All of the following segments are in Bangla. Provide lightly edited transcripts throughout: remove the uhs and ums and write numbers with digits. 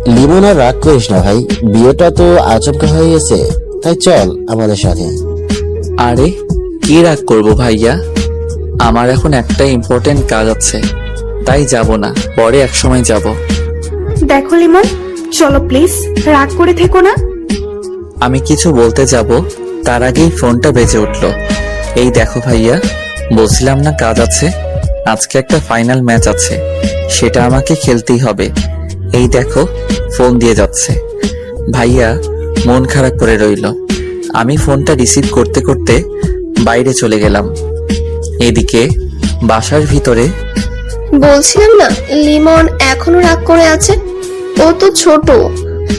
লিমন আর রাগ করিস না ভাই, বিয়েটা তো আচমকা হয়ে গেছে, তাই চল আমাদের সাথে। আরে কি রাগ করবো ভাইয়া, আমার এখন একটা ইম্পর্টেন্ট কাজ আছে, তাই যাব না, পরে এক সময় যাব। দেখো লিমন, চলো প্লিজ, রাগ করে থেকো না। আমি কিছু বলতে যাব তার আগেই ফোনটা বেজে উঠলো। এই দেখো ভাইয়া, বলছিলাম না কাজ আছে, আজকে একটা ফাইনাল ম্যাচ আছে, সেটা আমাকে খেলতেই হবে। এই দেখো ফোন দিয়ে যাচ্ছে। ভাইয়া মন খারাপ করে রইল। আমি ফোনটা রিসিভ করতে করতে বাইরে চলে গেলাম। এদিকে বাসার ভিতরে বলছিলাম না লিমন এখনো রাগ করে আছে। ও তো ছোট,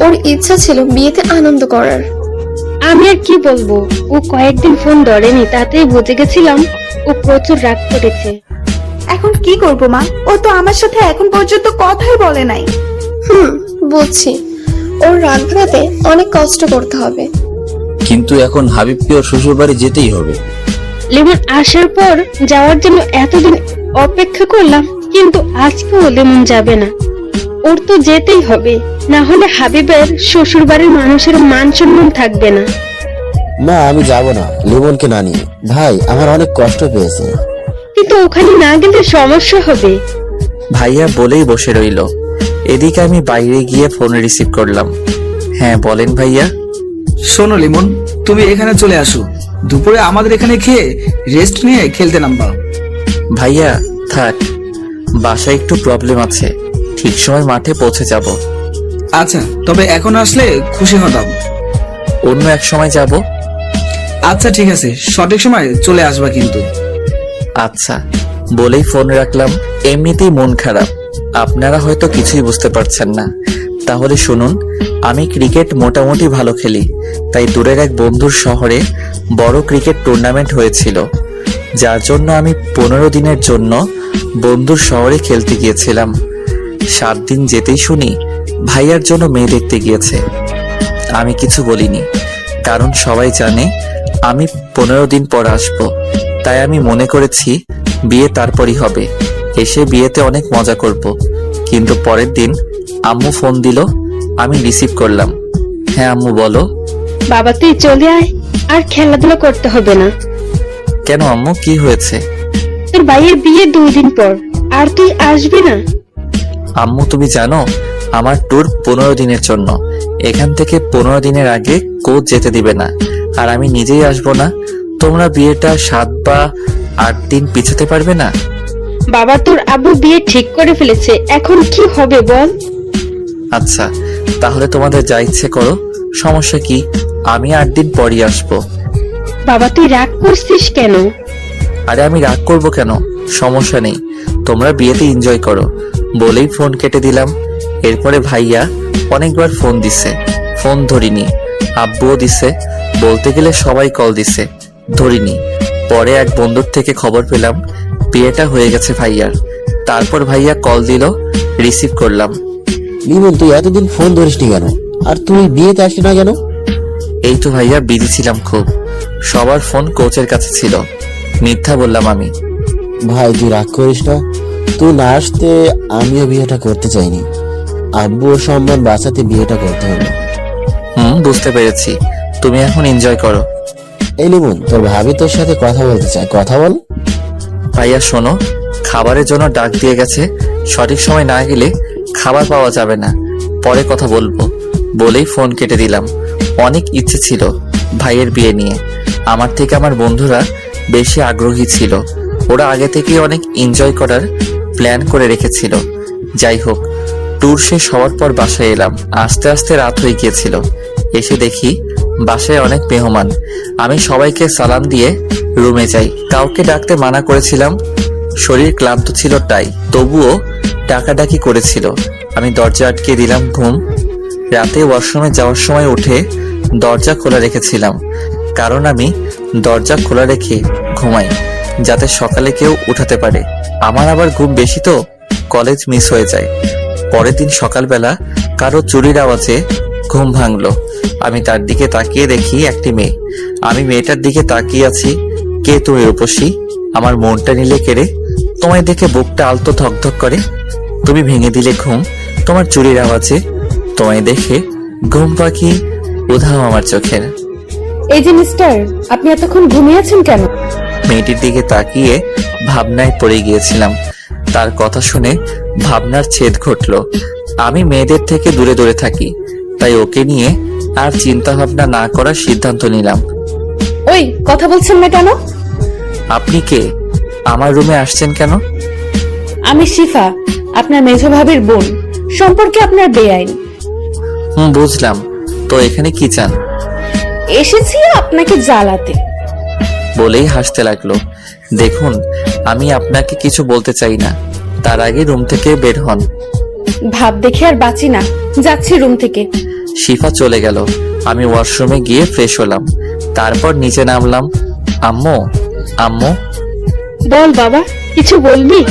ওর ইচ্ছা ছিল বিয়েতে আনন্দ করার। আমি আর কি বলবো, ও কয়েকদিন ফোন ধরেনি, তাতেই বুঝে গেছিলাম ও প্রচুর রাগ করেছে। এখন কি করবো মা, ও তো আমার সাথে এখন পর্যন্ত কথাই বলে নাই। বুঝছি, ওর রাগ ভাঙাতে অনেক কষ্ট করতে হবে। কিন্তু এখন হাবিবকে ওর শ্বশুর বাড়ি যেতেই হবে। লিমন আসার পর যাওয়ার জন্য এতদিন অপেক্ষা করলাম, কিন্তু আজকেও লিমন যাবে না। ওর তো যেতেই হবে, না হলে হাবিবের শ্বশুর বাড়ির মানুষের মান সম্মান থাকবে না। মা আমি যাব না লিমনকে না নিয়ে, ভাই আমার অনেক কষ্ট পেয়েছে। কিন্তু ওখানে না গেলে সমস্যা হবে। ভাইয়া বলেই বসে রইল। এদিকে আমি বাইরে গিয়ে ফোন রিসিভ করলাম। হ্যাঁ বলেন ভাইয়া। শোনো লিমন, তুমি এখানে চলে আসো, দুপুরে আমাদের এখানে খেয়ে রেস্ট নিয়ে খেলতে নামবা। ভাইয়া থাক, বাসায় একটু প্রবলেম আছে, ঠিক সময় মাঠে পৌঁছে যাব। আচ্ছা, তবে এখন আসলে খুশি হতাম। অন্য এক সময় যাব। আচ্ছা ঠিক আছে, সঠিক সময় চলে আসবা কিন্তু। আচ্ছা বলেই ফোন রাখলাম। এমনিতেই মন খারাপ, আপনারা হয়তো কিছুই বুঝতে পারছেন না। তাহলে শুনুন, আমি ক্রিকেট মোটামুটি ভালো খেলি, তাই দূরের এক বন্ধুর শহরে বড় ক্রিকেট টুর্নামেন্ট হয়েছিল, যার জন্য আমি 15 দিনের জন্য বন্ধুর শহরে খেলতে গিয়েছিলাম। 7 দিন যেতেই শুনি ভাইয়ার জন্য মেয়ে দেখতে গিয়েছে। আমি কিছু বলিনি, কারণ সবাই জানে আমি 15 দিন পর আসবো, তাই আমি মনে করেছি বিয়ে তারপরই হবে, এসে বিয়েতে অনেক মজা করব। কিন্তু পরের দিন আম্মু ফোন দিল, আমি রিসিভ করলাম। হ্যাঁ আম্মু বলো। বাবা তুই চলে আয়, আর খেলাধুলা করতে হবে না। কেন আম্মু, কি হয়েছে? তোর ভাইয়ের বিয়ে 2 দিন পর, আর তুই আসবি না? আম্মু তুমি জানো আমার ট্যুর 15 দিনের জন্য, এখান থেকে 15 দিনের আগে কোচ যেতে দিবে না, আর আমি নিজেই আসবো না। তোমরা বিয়েটা 7 বা 8 দিন পিছাতে পারবে না? বাবা তোর আব্বু বিয়ে ঠিক করে ফেলেছে, এখন কি হবে বল? আচ্ছা তাহলে তোমাদের যা ইচ্ছে করো, সমস্যা কি, আমি 8 দিন পরই আসবো। বাবা তুই রাগ করছিস কেন? আরে আমি রাগ করবো কেন, সমস্যা নেই, তোমরা বিয়েতে এনজয় করো বলেই ফোন কেটে দিলাম। এরপরে ভাইয়া অনেকবার ফোন দিছে, ফোন ধরিনি। আব্বুও দিছে, বলতে গেলে সবাই কল দিছে, ধরিনি। পরে এক বন্ধুর থেকে খবর পেলাম বিয়েটা হয়ে গেছে ভাইয়ার। তারপর ভাইয়া কল দিল, রিসিভ করলাম। লিমন তুই এতদিন ফোন ধরিসনি কেন, আর তুই বিয়েতে আসলি না কেন? এই তো ভাইয়া বিজি ছিলাম খুব, সবার ফোন কোচের কাছে ছিল। মিথ্যা বললাম আমি। ভাই তুই রাগ করিস না, তুই না আসতে আমিও বিয়েটা করতে চাইনি, আব্বুর সম্মান বাঁচাতে বিয়েটা করতে হবে। বুঝতে পেরেছি, তুমি এখন এনজয় করো। এই লিমন তোর ভাবি তোর সাথে কথা বলতে চায়, কথা বল। ভাইয়া শোনো, খাবারের জন্য ডাক দিয়ে গেছে, সঠিক সময় না গেলে খাবার পাওয়া যাবে না, পরে কথা বলবো বলেই ফোন কেটে দিলাম। অনেক ইচ্ছে ছিল ভাইয়ের বিয়ে নিয়ে, আমার থেকে আমার বন্ধুরা বেশি আগ্রহী ছিল, ওরা আগে থেকেই অনেক এনজয় করার প্ল্যান করে রেখেছিল। যাই হোক, ট্যুর শেষ হওয়ার পর বাসায় এলাম, আস্তে আস্তে রাত হয়ে গিয়েছিল। এসে দেখি বাসায় অনেক মেহমান। আমি সবাইকে সালাম দিয়ে রুমে যাই। কাউকে ডাকতে মানা করেছিলাম, শরীর ক্লান্ত ছিল তাই, তবুও ডাকাডাকি করেছিল। আমি দরজা আটকে দিলাম। ঘুম রাতে ওয়াশরুমে যাওয়ার সময় উঠে দরজা খোলা রেখেছিলাম, কারণ আমি দরজা খোলা রেখে ঘুমাই, যাতে সকালে কেউ উঠাতে পারে। আমার আবার ঘুম বেশি তো কলেজ মিস হয়ে যায়। পরের দিন সকালবেলা কারো চুরির আওয়াজে ঘুম ভাঙলো। আমি তার দিকে তাকিয়ে দেখি একটি মেয়ে। আমি মেয়েটার দিকে তাকিয়ে আছি। কে তুমি রূপসী? আমার মনটা নিলে কেড়ে। তোমায় দেখে বুকটা আলতো ধকধক করে। তুমি ভেঙে দিলে ঘুম তোমার চুরির আওয়াজে। তোমায় দেখে ঘুম পাখি উধাও আমার চোখের। এই যে মিস্টার, আপনি এতক্ষণ ঘুমিয়েছেন কেন? মেয়েটির দিকে তাকিয়ে ভাবনায় পড়ে গিয়েছিলাম। তার কথা শুনে ভাবনার ছেদ ঘটলো। আমি মেয়েদের থেকে দূরে দূরে থাকি, তাই ওকে নিয়ে আর চিন্তা ভাবনা না করার সিদ্ধান্ত নিলাম। ওই কথা বলছেন না কেন? আপনি কে? আমার রুমে আসছেন কেন? আমি শিফা, আপনার মেজো ভাবির বোন, সম্পর্কে আপনার বেআইন। বুঝলাম। তো এখানে কি চান? এসেছি আপনাকে জ্বালাতে। বলেই হাসতে লাগলো। দেখুন, আমি আপনাকে কিছু বলতে চাই না, তার আগে রুম থেকে বের হন। ভাব দেখে আর বাঁচি না, যাচ্ছি রুম থেকে। শিফা চলে গেল। আমি ওয়াশরুমে গিয়ে ফ্রেশ হলাম, তারপর নিচে নামলাম। আম্মু, আম্মু, বল বাবা, কিছু বলবি?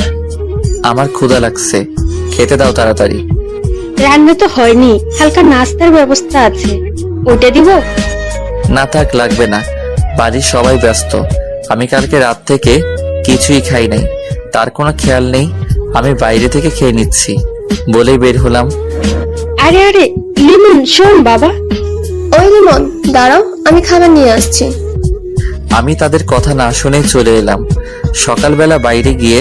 আমার ক্ষুধা লাগছে, খেতে দাও তাড়াতাড়ি। রান্না তো হয়নি, হালকা নাস্তার ব্যবস্থা আছে, ওটা দিব? না থাক, লাগবে না, বাড়ির সবাই ব্যস্ত। আমি কালকে রাত থেকে কিছুই খাই নাই, তার কোনো খেয়াল নেই। আমি বাইরে থেকে খেয়ে নিচ্ছি বলেই বের হলাম। আরে আরে লিমন, শোন বাবা। ওই লিমন, দাঁড়াও, আমি খাবার নিয়ে আসছি। আমি তাদের কথা না শুনে চলে এলাম। সকালবেলা বাইরে গিয়ে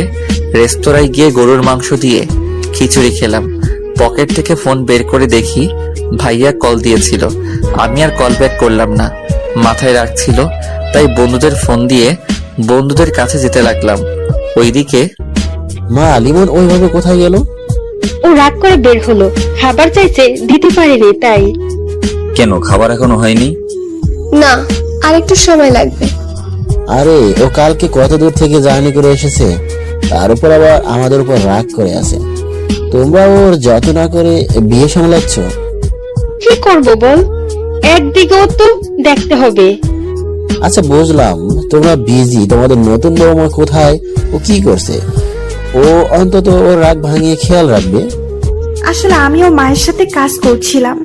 রেস্তোরাঁয় গিয়ে গরুর মাংস দিয়ে খিচুড়ি খেলাম। পকেট থেকে ফোন বের করে দেখি ভাইয়া কল দিয়েছিল। আমি আর কল ব্যাক করলাম না, মাথায় রাখছিল, তাই বন্ধুদের ফোন দিয়ে বন্ধুদের কাছে যেতে লাগলাম। ওইদিকে মা, লিমন ওইভাবে কোথায় গেল? ও রাগ করে বের হলো, খাবার চাইছে, দিতে পারিনি তাই। কেন, খাবার এখনো হয়নি? না, আর একটু সময় লাগবে। আরে ও কালকে কত দূর থেকে জার্নি করে এসেছে, তার উপর আবার আমাদের উপর রাগ করে আছে। তোমরা ওর যত না করে বিয়ে সামলাচ্ছ। কি করব বল, একদিকেও তো দেখতে হবে। আচ্ছা বুঝলাম, তোমরা বিজি, তোমাদের নতুন বৌমা কোথায়, ও কি করছে? ও অন্তত ওর রাগ ভাঙিয়ে খেয়াল রাখবে। আসলে আমিও মায়ের সাথে কাজ করছিলাম।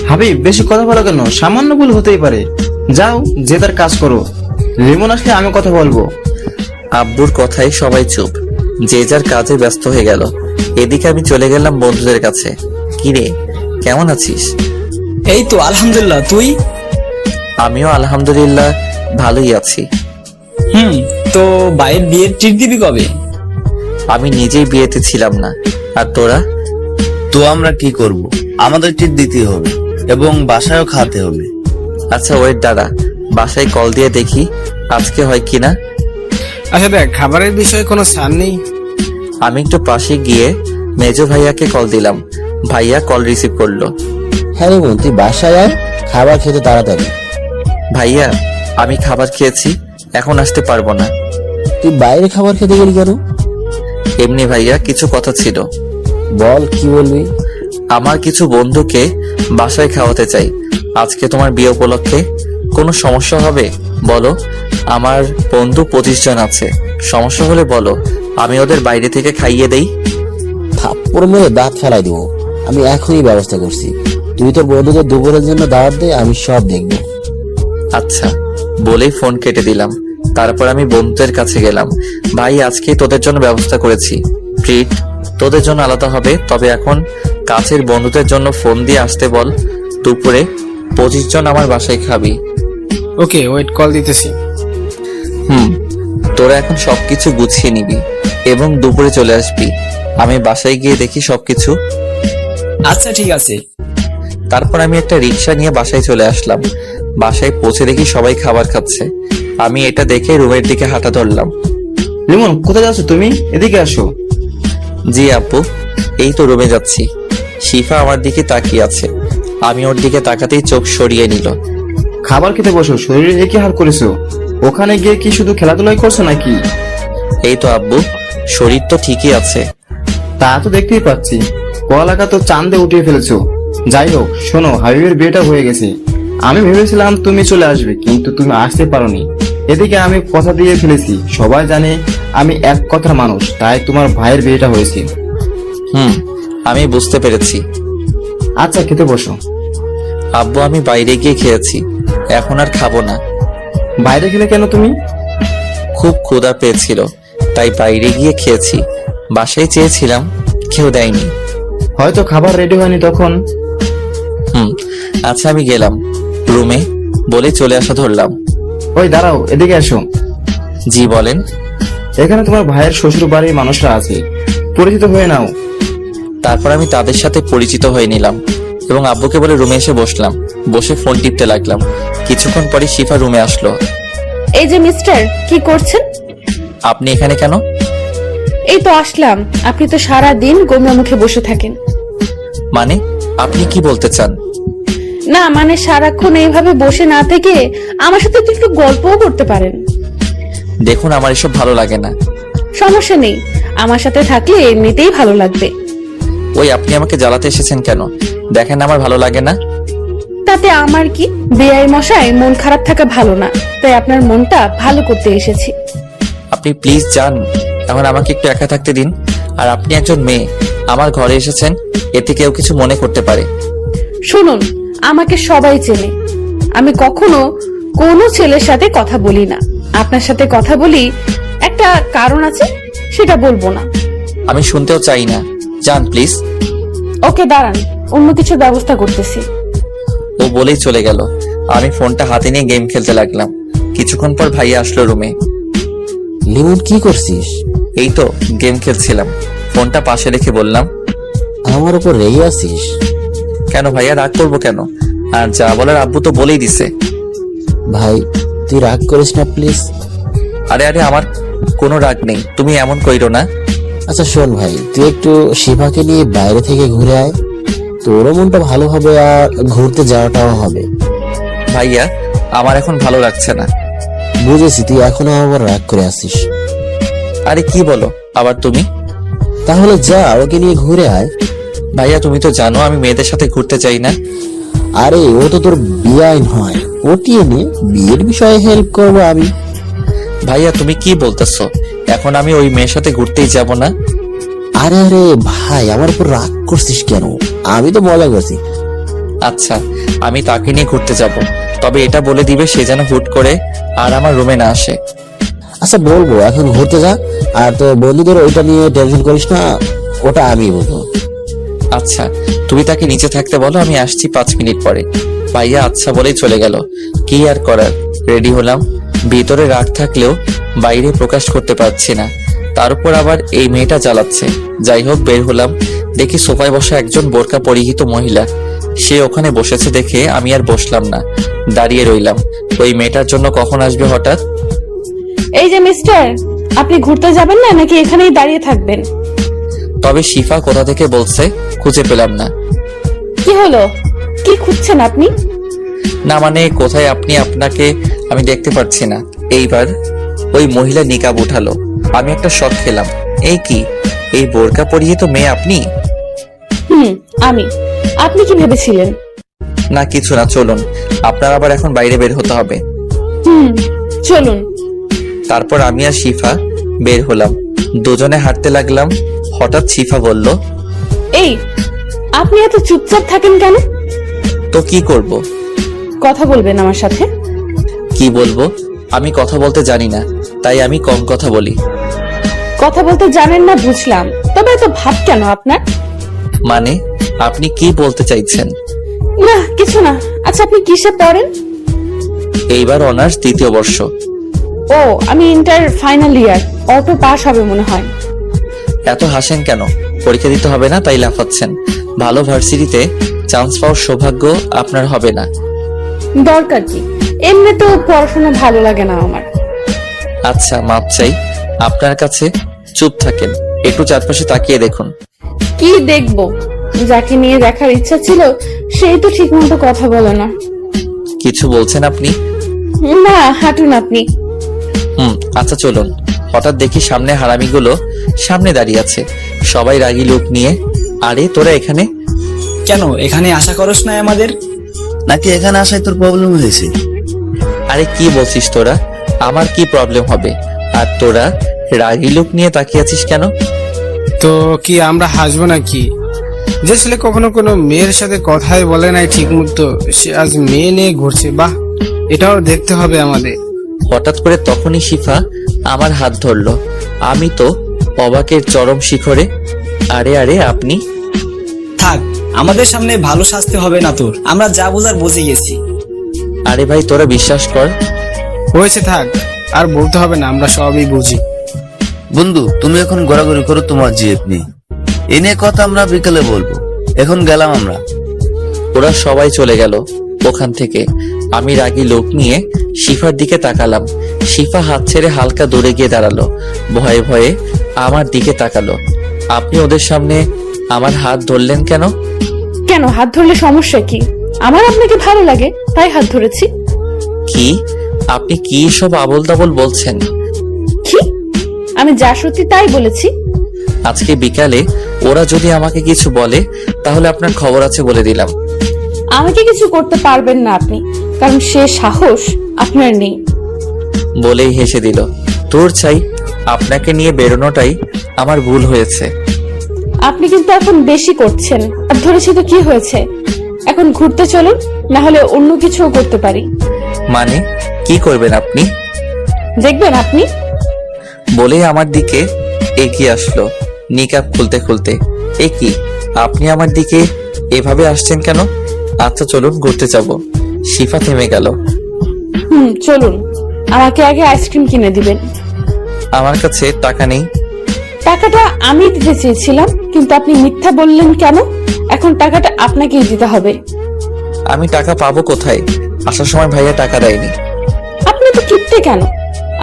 হাবিব, বেশি কথা বলো কেন? সামান্য ভুল হতেই পারে। যাও, যে তার কাজ করো। লিমন আসলে আমি কথা বলবো। আব্বুর কথায় সবাই চুপ, যে যার কাজে ব্যস্ত হয়ে গেল। এদিকে আমি চলে গেলাম বন্ধুদের কাছে। কিরে, কেমন আছিস? এই তো আলহামদুলিল্লাহ, তুই? আমিও আলহামদুলিল্লাহ ভালোই আছি। তো ভাইয়ের বিয়ের ট্রিট দিবি কবে? আমি নিজেই বিয়েতে ছিলাম না, আর তোরা? তো আমরা কি করব? আমাদের ট্রিট দিতে হবে এবং বাসায়ও খাওয়াতে হবে। আচ্ছা ওয়েট, দাঁড়া, বাসায় কল দিয়ে দেখি আজকে হয় কিনা। আচ্ছা দেখ, খাবারের বিষয়ে কোনো ছাড় নেই? আমি একটু পাশে গিয়ে মেজো ভাইয়াকে কল দিলাম। ভাইয়া কল রিসিভ করলো। হ্যাঁ লিমন, তুই বাসায় আয়, খাবার খেতে তাড়াতাড়ি। ভাইয়া, আমি খাবার খেয়েছি, এখন আসতে পারবো না। তুই বাইরে খাবার খেতে গেলি কেন? এমনি ভাইয়া, কিছু কথা ছিল। বল, কি বলবি? আমার কিছু বন্ধুকে বাসায় খাওয়াতে চাই আজকে তোমার বিয়ে উপলক্ষে। কোনো সমস্যা হবে বলো? আমার বন্ধু 25 জন আছে, সমস্যা হলে বলো, আমি ওদের বাইরে থেকে খাইয়ে দেই। থাপ্পড় মেরে দাঁত ফেলাই দিব। আমি এখনই ব্যবস্থা করছি, তুই তোর বন্ধুদের দুপুরের জন্য দাওয়াত দে, আমি সব দেখবো। আচ্ছা বলেই ফোন কেটে দিলাম। তারপর আমি বন্ধুদের কাছে গেলাম। ভাই, আজকে তোদের জন্য ব্যবস্থা করেছি, ট্রিট তোদের জন্য আলাদা হবে, তবে এখন কাছের বন্ধুদের জন্য ফোন দিয়ে আসতে বল। দুপুরে 25 জন আমার বাসায় খাবি। ওকে, ওয়েট, কল দিতেছি। তোরা এখন সবকিছু গুছিয়ে নিবি এবং দুপুরে চলে আসবি। আমি বাসায় গিয়ে দেখি সবকিছু। আচ্ছা ঠিক আছে। তারপর আমি একটা রিক্সা নিয়ে বাসায় চলে আসলাম। বাসায় পৌঁছে দেখি সবাই খাবার খাচ্ছে। আমি এটা দেখে রুমের দিকে হাঁটা ধরলাম। লিমন, কোথায় যাচ্ছ তুমি? এদিকে আসো। জি আব্বু, এই তো রুমে যাচ্ছি। শিফা আমার দিকে তাকিয়ে আছে, আমি ওর দিকে তাকাতেই চোখ সরিয়ে নিল। খাবার খেতে বসো, শরীরে এ কি হাল করেছো? ওখানে গিয়ে কি শুধু খেলাধুলাই করছো নাকি? এই তো আব্বু, শরীর তো ঠিকই আছে। তা তো দেখতেই পাচ্ছি, পড়ালেখা তো চাঁদে উঠিয়ে ফেলেছো। যাই হোক, শোনো, হাবিবের বিয়েটা হয়ে গেছে। আমি ভেবেছিলাম তুমি চলে আসবে, কিন্তু তুমি আসতে পারোনি। এদিকে আমি কথা দিয়ে ফেলেছি, সবাই জানে আমি এক কথার মানুষ, তাই তোমার ভাইয়ের বিয়েটা হয়েছে। আমি বুঝতে পেরেছি। আচ্ছা, খেতে বসো। আব্বু, আমি বাইরে গিয়ে খেয়েছি, এখন আর খাবো না। বাইরে গেলে কেন তুমি? খুব ক্ষুধা পেয়েছিল, তাই বাইরে গিয়ে খেয়েছি। বাসায় চেয়েছিলাম, কেউ দেয়নি। হয়তো খাবার রেডি হয়নি তখন। আচ্ছা আমি গেলাম রুমে বলে চলে আসা ধরলাম। ওই দাঁড়াও, এদিকে এসো। জি বলেন। এখানে তোমার ভাইয়ের শ্বশুর বাড়ির মানুষরা আছে, পরিচিত হয়ে নাও। তারপর আমি তাদের সাথে পরিচিত হয়ে নিলাম এবং আব্বুকে বলে রুমে এসে বসলাম। বসে ফোন টিপতে লাগলাম। কিছুক্ষণ পরে শিফা রুমে আসলো। এই যে মিস্টার, কি করছেন? আপনি এখানে কেন? এই তো আসলাম। আপনি তো সারা দিন গোমরা মুখে বসে থাকেন। মানে আপনি কি বলতে চান? না মানে সারাক্ষণ এইভাবে বসে না থেকে আমার সাথে তো একটু গল্পও করতে পারেন। দেখুন আমার এসব ভালো লাগে না। সমস্যা নেই, আমার সাথে থাকলে এমনিতেই ভালো লাগবে। ওই আপনি আমাকে জ্বালাতে এসেছেন কেন? দেখেন আমার ভালো লাগে না। তাতে আমার কি? বেআই মশাই, মন খারাপ থাকা ভালো না, তাই আপনার মনটা ভালো করতে এসেছি। আপনি প্লিজ যান, এখন আমাকে একটু একা থাকতে দিন। আর আপনি একজন মেয়ে, আমার ঘরে এসেছেন, এতে কেউ কিছু মনে করতে পারে। শুনুন, আমাকে সবাই চেনে। আমি কখনো কোনো ছেলের সাথে কথা বলি না। আপনার সাথে কথা বলি, একটা কারণ আছে, সেটা বলবো না। আমি শুনতেও চাই না, যান প্লিজ। ওকে দাঁড়ান, অন্য কিছু ব্যবস্থা করতেছি। ও বলেই চলে গেল। আমি ফোনটা হাতে নিয়ে গেম খেলতে লাগলাম। কিছুক্ষণ পর ভাইয়া আসলো রুমে। লিমন কি করছিস? এই তো গেম খেলছিলাম। ফোনটা পাশে রেখে বললাম, আমার উপর রেগে আছিস? কেন ভাইয়া, রাগ করবো কেন? আর যা বলার আব্বু তো বলেই দিছে। ভাই তুই রাগ করিস না প্লিজ। আরে আরে আমার কোনো রাগ নেই, তুমি এমন কইরো না। আচ্ছা শোন ভাই, তুই একটু শিফাকে নিয়ে বাইরে থেকে ঘুরে আয়, তোরও মনটা ভালো হবে আর ঘুরতে যাওয়াটাও হবে। ভাইয়া আমার এখন ভালো লাগছে না। বুঝেছি, তুই এখনো আবার রাগ করে আসিস। আরে কি বলো আবার তুমি? তাহলে যা, ওকে নিয়ে ঘুরে আয়। ভাইয়া তুমি তো জানো আমি মেয়েদের সাথে ঘুরতে চাই না। আরে ও তো তোর বিয়ে হয়, ওটিয়ে নিয়ে বিয়ের বিষয়ে হেল্প করবো আমি। ভাইয়া তুমি কি বলতেছো? এখন আমি ওই মেয়ের সাথে ঘুরতেই যাব না। আরে আরে ভাই, আমার উপর রাগ করছিস কেন? আমি তো মজা করছি। আচ্ছা আমি তাকে নিয়ে ঘুরতে যাব, তবে এটা বলে দিবে সে যেন হুট করে আর আমার রুমে না আসে। আচ্ছা বলবো, এখন ঘুরতে যা, আর তো বন্ধুদের ওইটা নিয়ে টেনশন করিস না, ওটা আমি বলবো। আচ্ছা তুমি তাকে নিচে থাকতে বলো, আমি আসছি 5 মিনিট পরে। ভাইয়া আচ্ছা বলেই চলে গেল। কি আর করার, রেডি হলাম। ভিতরে রাগ থাকলেও বাইরে প্রকাশ করতে পারছি না, তার উপর আবার এই মেয়েটা জ্বালাচ্ছে। যাই হোক বের হলাম, দেখি সোফায় বসা একজন বোরকা পরিহিত মহিলা। সে ওখানে বসেছে দেখে আমি আর বসলাম না, দাঁড়িয়ে রইলাম। ওই মেয়েটার জন্য কখন আসবে হঠাৎ। এই যে মিস্টার, আপনি ঘুরতে যাবেন না নাকি এখানেই দাঁড়িয়ে থাকবেন? তবে শিফা কোথা থেকে বলছে, খুঁজে পেলাম না। কি হলো, কি খুঁজছেন আপনি? না মানে কোথায় আপনি, আপনাকে আমি দেখতে পাচ্ছি না। এইবার ওই মহিলা নিকাব উঠালো, আমি একটা শক খেলাম। এই কি, এই বোরকা পরিহিত মেয়ে আপনি? আমি। আপনি কি ভেবেছিলেন? না কিছু না, চলুন, আপনার আবার এখন বাইরে বের হতে হবে। চলুন। তারপর আমি আর শিফা বের হলাম, দুজনে হাঁটতে লাগলাম। হঠাৎ শিফা বলল, এই আপনি এত চুপচাপ থাকেন কেন? তো কি করব? কথা বলবেন আমার সাথে? কি বলবো? আমি কথা বলতে জানি না, তাই আমি কম কথা বলি। কথা বলতে জানেন না বুঝলাম, তবে এত ভাব কেন আপনার? মানে আপনি কি বলতে চাইছেন? না কিছু না। আচ্ছা আপনি কিসে পড়েন? এইবার অনার্স 2য় বর্ষ। ও, আমি inter final year, auto pass হবে মনে হয়। এত হাসেন কেন? পরীক্ষা দিতে হবে না তাই লাফাচ্ছেন? ভালো ভার্সিটিতে চান্স পাওয়ার সৌভাগ্য আপনার হবে না। দরকার কি, এমনি তো পড়াশোনা ভালো লাগে না আমার। আচ্ছা মাপ চাই আপনার কাছে। চুপ থাকেন, একটু চারপাশে তাকিয়ে দেখুন। কি দেখবো? যাকে নিয়ে দেখার ইচ্ছা ছিল সেই তো ঠিক মতো কথা বলে না। কিছু বলছেন আপনি? না, হাঁটুন আপনি। আচ্ছা চলুন। হঠাৎ দেখি সামনে হারামিগুলো সামনে দাঁড়িয়ে আছে, সবাই রাগী লোক নিয়ে। আরে তোরা এখানে কেন? এখানে আশা করস না আমাদের? নাকি এখানে আসায় তোর প্রবলেম হয়েছে? আরে কি বলছিস তোরা? আমার কি প্রবলেম হবে? আর তোরা রাগী লোক নিয়ে তাকিয়ে আছিস কেন? তো কি আমরা হাসবো নাকি? যে ছেলে কখনো কোনো মেয়ের সাথে কথাই বলে নাই ঠিক মতো, সে আজ মেয়ে নিয়ে ঘুরছে। বাহ, এটাও দেখতে হবে আমাদের। হঠাৎ করে তখনই শিফা আমার হাত ধরলো। আমি তো অবাকের চরম শিখরে। আরে আরে আপনি? থাক, আমাদের সামনে ভালো সাজতে হবে না তোর, আমরা যা বোঝার বুঝে গেছি। আরে ভাই তোরা বিশ্বাস কর। হয়েছে, থাক, আর বলতে হবে না, আমরা সবই বুঝি। বন্ধু তুমি এখন ঘোরাঘুরি করো, তোমার জিএফ নেই, এ নিয়ে কথা আমরা বিকেলে বলবো। এখন গেলাম আমরা। ওরা সবাই চলে গেল ওখান থেকে। আমি রাগী লোক নিয়ে শিফার দিকে তাকালাম। শিফা হাত ছেড়ে হালকা দূরে গিয়ে দাঁড়ালো, ভয়ে ভয়ে আমার দিকে তাকালো। আপনি ওদের সামনে আমার হাত ধরলেন কেন? কেন, হাত ধরলে সমস্যা কি? আমার আপনাকে ভালো লাগে তাই হাত ধরেছি। কি আপনি কি সব আবোল তাবোল বলছেন? কি? আমি যা সত্যি তাই বলেছি। আজকে বিকালে ওরা যদি আমাকে কিছু বলে তাহলে আপনার খবর আছে বলে দিলাম। আমাকে কিছু করতে পারবেন না আপনি, কারণ সে সাহস আপনার নেই। বলেই হেসে দিল। তোর চাই, আপনাকে নিয়ে বেরোনোটাই আমার ভুল হয়েছে। আপনি কিন্তু এখন বেশি করছেন। হাত ধরেছি তো কি হয়েছে, এখন ঘুরতে চলুন, না হলে অন্য কিছুও করতে পারি। মানে কি করবেন আপনি? দেখবেন আপনি। বলেই আমার দিকে এগিয়ে আসলো নিকাব খুলতে খুলতে। এ কি, আপনি আমার দিকে এভাবে আসছেন কেন? আচ্ছা চলুন ঘুরতে যাব। শিফা থেমে গেল। চলুন, আমাকে আগে আইসক্রিম কিনে দিবেন। আমার কাছে টাকা নেই। টাকাটা আমি দিতে চেয়েছিলাম, কিন্তু আপনি মিথ্যা বললেন কেন? এখন টাকাটা আপনাকেই দিতে হবে। আমি টাকা পাবো কোথায়? আসার সময় ভাইয়া টাকা দেয়নি। আপনি তো কিপটে কেন?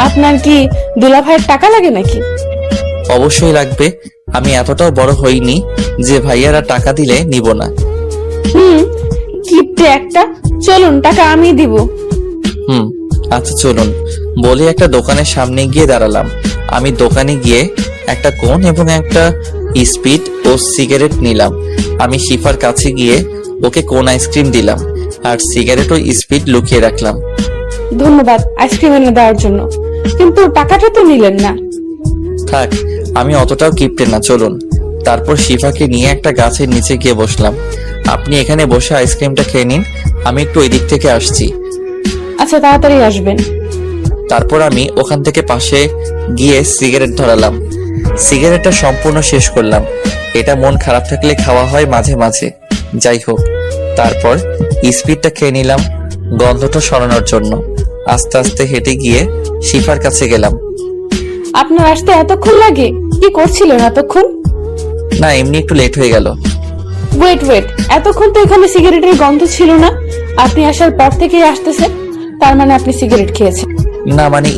আপনার কি দুলা ভাইয়ের টাকা লাগে নাকি? অবশ্যই লাগবে, আমি এতটাও বড় হইনি যে ভাইয়ারা টাকা দিলে নিব না। কিপটে একটা। চলুন, টাকা আমি দিব। আচ্ছা চলুন। বলে একটা দোকানের সামনে গিয়ে দাঁড়ালাম। আমি দোকানে গিয়ে একটা কোন এবং একটা স্পিড ও সিগারেট নিলাম। আমি শিফার কাছে গিয়ে ওকে কোন আইসক্রিম দিলাম আর সিগারেট ও স্পিড লুকিয়ে রাখলাম। ধন্যবাদ আইসক্রিম এনে দেওয়ার জন্য, কিন্তু টাকাটা তো নিলেন না। থাক, আমি অতটাও কিপটে না, চলুন। তারপর শিফাকে নিয়ে একটা গাছের নিচে গিয়ে বসলাম। আপনি এখানে বসে আইসক্রিমটা খেয়ে নিন, আমি একটু ওই দিক থেকে আসছি। আচ্ছা, তাড়াতাড়ি আসবেন। তারপর আমি ওখান থেকে পাশে গিয়ে সিগারেট ধরালাম। সিগারেটটা সম্পূর্ণ শেষ করলাম। এটা মন খারাপ থাকলে খাওয়া হয় মাঝে মাঝে, যাই হোক। তারপর স্পিডটা খেয়ে নিলাম গন্ধটা সরানোর জন্য। আস্তে আস্তে হেঁটে গিয়ে শিফার কাছে গেলাম। আপনার আসতে এতক্ষণ লাগে? কি করছিলেন এতক্ষণ? না, এমনি একটু লেট হয়ে গেল। ওয়েট, এতক্ষণ তো এখানে সিগারেটের গন্ধ ছিল না। আপনি আসার পর থেকেই আসতেছে, তার মানে আপনি সিগারেট খেয়েছেন। না মানে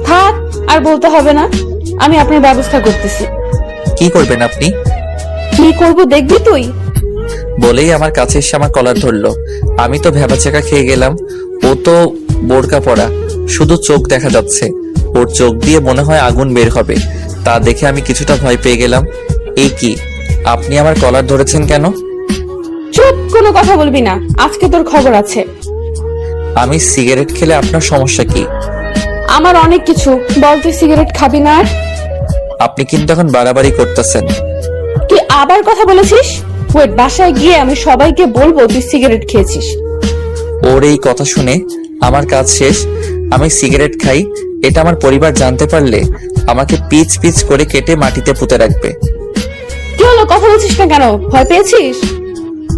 থাক, আর বলতে হবে না, আমি আপনার ব্যবস্থা করতেছি। কি করবেন আপনি? কি করব দেখবি তুই। বলেই আমার কাছে এসে আমার কলার ধরলো। আমি তো ভ্যাবাচাকা খেয়ে গেলাম। ও তো বোরকা পরা, শুধু চোখ দেখা যাচ্ছে। ওর চোখ দিয়ে মনে হয় আগুন বের হবে। তা দেখে আমি কিছুটা ভয় পেয়ে গেলাম। এই কি, আপনি আমার কলার ধরেছেন কেন? চুপ, কোনো কথা বলবি না, আজকে তোর খবর আছে। আমি সিগারেট খেলে আপনার সমস্যা কি? আমার অনেক কিছু। বল, তুই সিগারেট খাবি না? আর আপনি কিন্তু এখন বাড়াবাড়ি করতেছেন। তুই আবার কথা বলেছিস? ওয়েট, বাসায় গিয়ে আমি সবাইকে বলবো তুই সিগারেট খেয়েছিস। ওর এই কথা শুনে আমার কাজ শেষ। আমি সিগারেট খাই, এটা আমার পরিবার জানতে পারলে আমাকে পিচ পিচ করে কেটে মাটিতে পুঁতে রাখবে। কি হলো, কথা বলছিস না কেন? ভয় পেয়েছিস?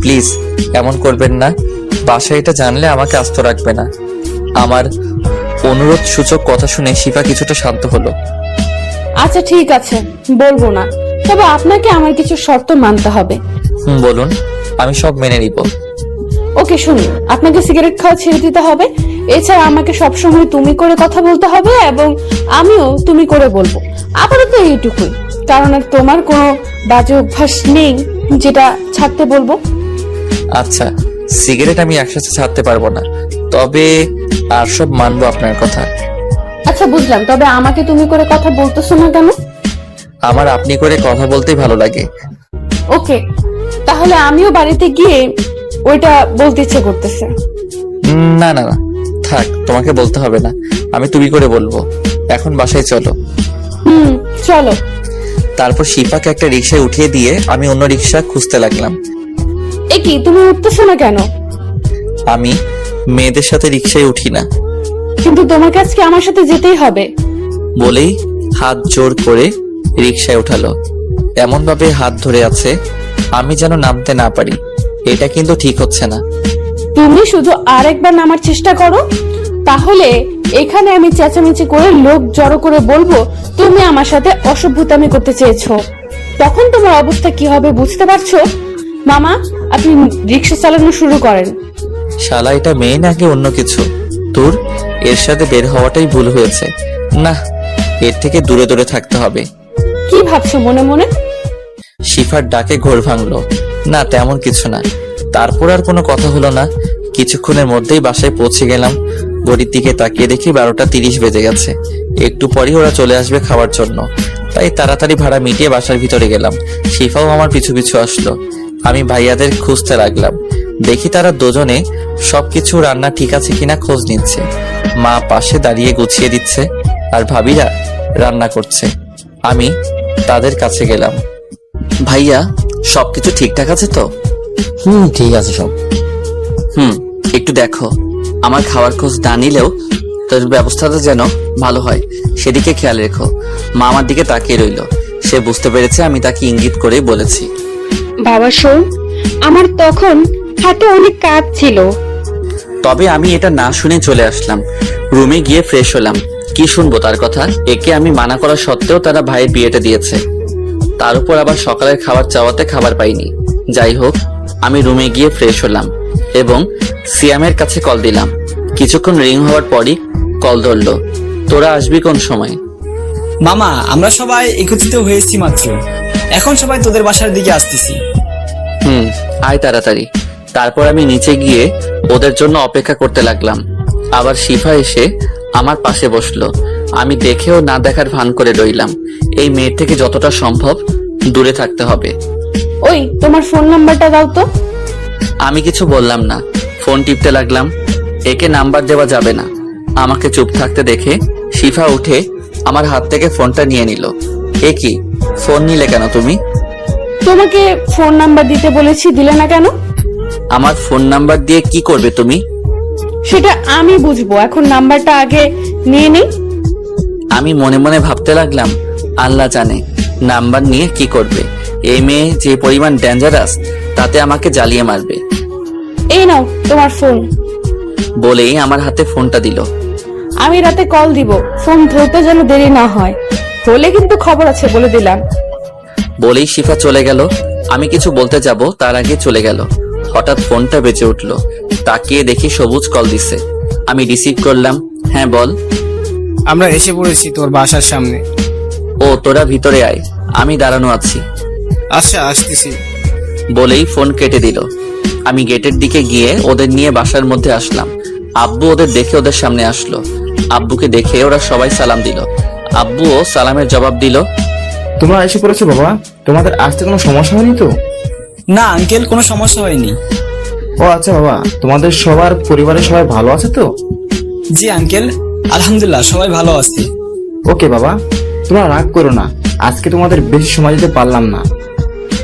প্লিজ এমন করবেন না। বাসায় এটা জানলে আমাকে আস্ত রাখবে না। আমার অনুরোধ সূচক কথা শুনে শিফা কিছুটা শান্ত হলো। আচ্ছা ঠিক আছে, বলবো না, তবে আপনাকে আমার কিছু শর্ত মানতে হবে। বলুন, আমি সব মেনে নিব। ওকে, শুনুন, আপনাকে সিগারেট খাওয়া ছেড়ে দিতে হবে। এছাড়া আমাকে সবসময় তুমি করে কথা বলতে হবে এবং আমিও তুমি করে বলবো। আপাতত এইটুকুই, কারণ আর তোমার কোনো বাজে অভ্যাস নেই যেটা ছাড়তে বলবো। আচ্ছা, সিগারেট আমি একসাথে ছাড়তে পারবো না, তবে আর সব মানবো আপনার কথা। আচ্ছা বুঝলাম, তবে আমাকে তুমি করে কথা বলতেছো না কেন? আমার আপনি করে কথা বলতেই ভালো লাগে। ওকে, তাহলে আমিও বাড়িতে গিয়ে ওইটা বলতে ইচ্ছে করতেছে। না না না, থাক, তোমাকে বলতে হবে না, আমি তুমি করে বলবো। এখন বাসায় চলো। চলো। তারপর শিফাকে একটা রিকশায় উঠিয়ে দিয়ে আমি অন্য রিকশা খুঁজতে লাগলাম। এ কি, তুমি উঠতেছো না কেন? আমি মেয়েদের সাথে রিকশায় উঠি না। কিন্তু তোমাকে আজকে আমার সাথে যেতেই হবে। বলেই হাত জোর করে রিকশায় উঠালো। এমন ভাবে হাত ধরে আছে আমি যেন নামতে না পারি। এটা কিন্তু ঠিক হচ্ছে না। তুমি শুধু আরেকবার নামার চেষ্টা করো, তাহলে এখানে আমি চেঁচামেচি করে লোক জড়ো করে বলবো তুমি আমার সাথে অসভ্যতামি করতে চেয়েছো। তখন তোমার অবস্থা কি হবে বুঝতে পারছো? মামা, আপনি রিক্সা চালানো শুরু করেন। শালা, এটা মেয়ে নাকি অন্য কিছু? তোর এর সাথে বের হওয়াটাই ভুল হয়েছে। না, এর থেকে দূরে দূরে থাকতে হবে। কি ভাবছো মনে মনে? শিফার ডাকে ঘোর ভাঙলো। না, তেমন কিছু না। তারপর আর কোনো কথা হলো না। কিছুক্ষণের মধ্যেই বাসায় পৌঁছে গেলাম। ঘড়ির দিকে তাকিয়ে দেখি 12:30 বেজে গেছে। একটু পরই ওরা চলে আসবে খাওয়ার জন্য, তাই তাড়াতাড়ি ভাড়া মিটিয়ে বাসার ভিতরে গেলাম। শিফাও আমার পিছু পিছু আসলো। আমি ভাইয়াদের খুঁজতে লাগলাম। দেখি তারা দুজনে সবকিছু রান্না ঠিক আছে কিনা খোঁজ নিচ্ছে। মা পাশে দাঁড়িয়ে গুছিয়ে দিচ্ছে, আর ভাবিরা রান্না করছে। আমি তাদের কাছে গেলাম। ভাইয়া, সবকিছু ঠিকঠাক আছে তো? ঠিক আছে সব। একটু দেখো, আমার খাওয়ার খোঁজ না নিলেও তোর ব্যবস্থাটা যেন ভালো হয় সেদিকে খেয়াল রেখো। মা আমার দিকে তাকিয়ে রইল। সে বুঝতে পেরেছে আমি তাকে ইঙ্গিত করেই বলেছি। বাবা শোন, আমার তখন হাতে অনেক কাজ ছিল। তবে আমি এটা না শুনে চলে আসলাম। রুমে গিয়ে ফ্রেশ হলাম। কি শুনবো তার কথা? একে আমি মানা করা সত্ত্বেও তারা ভাইয়ের বিয়েটা দিয়েছে। তার উপর আবার সকালের খাবার চাওয়াতে খাবার পাইনি। যাই হোক, আমি রুমে গিয়ে ফ্রেশ হলাম এবং সিয়ামের কাছে কল দিলাম। কিছুক্ষণ রিং হওয়ার পরই কল ধরলো। তোরা আসবি কোন সময়? মামা, আমরা সবাই একত্রিত হয়েছি মাত্র। এখন সবাই তোদের বাসার দিকে আসতেছি। আয় তাড়াতাড়ি। তারপর আমি নিচে গিয়ে ওদের জন্য অপেক্ষা করতে লাগলাম। আবার শিফা এসে আমার পাশে বসলো। আমি দেখেও না দেখার ভান করে রইলাম। এই মেয়ের থেকে যতটা সম্ভব দূরে থাকতে হবে। ওই, তোমার ফোন নাম্বারটা দাও তো। আমি কিছু বললাম না, ফোন টিপতে লাগলাম। একে নাম্বার দেওয়া যাবে না। আমাকে চুপ থাকতে দেখে শিফা উঠে আমার হাত থেকে ফোনটা নিয়ে নিল। এ কি, ফোন নিলে কেন তুমি? তোমাকে ফোন নাম্বার দিতে বলেছি, দিলে না কেন? আমার ফোন নাম্বার দিয়ে কি করবে তুমি? সেটা আমি বুঝবো, এখন নাম্বারটা আগে নিয়ে নেই। আমি মনে মনে ভাবতে লাগলাম, আল্লাহ জানে নাম্বার নিয়ে কি করবে। এই মেয়ে যে পরিমাণ ডেঞ্জারাস, তাতে আমাকে জ্বালিয়ে মারবে। এই নাও তোমার ফোন। বলেই আমার হাতে ফোনটা দিল। আমি রাতে কল দিব, ফোন ধরতে যেন দেরি না হয়, হলে কিন্তু খবর আছে বলে দিলাম। বলেই শিফা চলে গেল। আমি কিছু বলতে যাব তার আগে চলে গেল। হঠাৎ ফোনটা বেজে উঠলো। তাকিয়ে দেখি সবুজ কল দিছে। আমি রিসিভ করলাম। হ্যাঁ বল। আমরা এসে পড়েছি তোর বাসার সামনে। ও, তোরা ভিতরে আয়, আমি দাঁড়ানো আছি। আচ্ছা, আসতেছি। বলেই ফোন কেটে দিল। আমি গেটের দিকে গিয়ে ওদের নিয়ে বাসার মধ্যে আসলাম। আব্বু ওদের দেখে ওদের সামনে আসলো। আব্বুকে দেখে ওরা সবাই সালাম দিল। আব্বুও সালামের জবাব দিল। তোমরা এসে পড়েছো বাবা? তোমাদের আসতে কোনো সমস্যা হয়নি তো? না আঙ্কেল, কোনো সমস্যা হয়নি। ও আচ্ছা বাবা, তোমাদের সবার পরিবারের সবাই ভালো আছে তো? জি আঙ্কেল, আলহামদুলিল্লাহ সবাই ভালো আছে। ওকে বাবা, তোমরা রাগ করো না, আজকে তোমাদের বেশি সময় দিতে পারলাম না।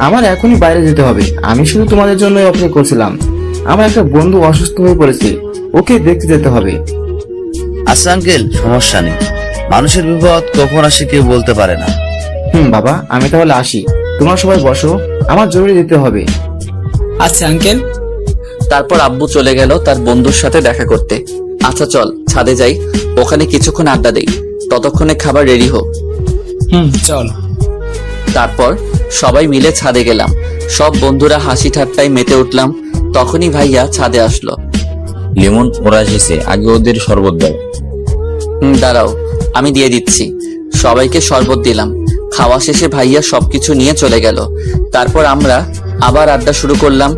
আমার এখনই বাইরে যেতে হবে। আমি শুধু তোমাদের জন্য অপেক্ষা করছিলাম। আমার একটা বন্ধু অসুস্থ হয়ে পড়েছে, ওকে দেখতে যেতে হবে। আচ্ছা আঙ্কেল, সমস্যা নেই। মানুষের বিপদ কখন আসে কেউ বলতে পারে না। বাবা, আমি তাহলে আসি। তোমরা সবাই বসো, আমার জরুরি যেতে হবে। আচ্ছা আঙ্কেল। তারপর আব্বু চলে গেল তার বন্ধুর সাথে দেখা করতে। আচ্ছা চল ছাদে যাই, ওখানে কিছুক্ষণ আড্ডা দেই, ততক্ষণে খাবার রেডি হোক। চল। তারপর সবাই মিলে ছাদে গেলাম। সব বন্ধুরা হাসি ঠাট্টায় মেতে উঠলাম। তখনই ভাইয়া ছাদে আসলো। লিমন, ওরা এসেছে, আগে ওদের শরবত দাও। দাঁড়াও, আমি দিয়ে দিচ্ছি। সবাইকে শরবত দিলাম। খাওয়া শেষে ভাইয়া সবকিছু নিয়ে চলে গেল। তারপর আমরা আবার আড্ডা শুরু করলাম।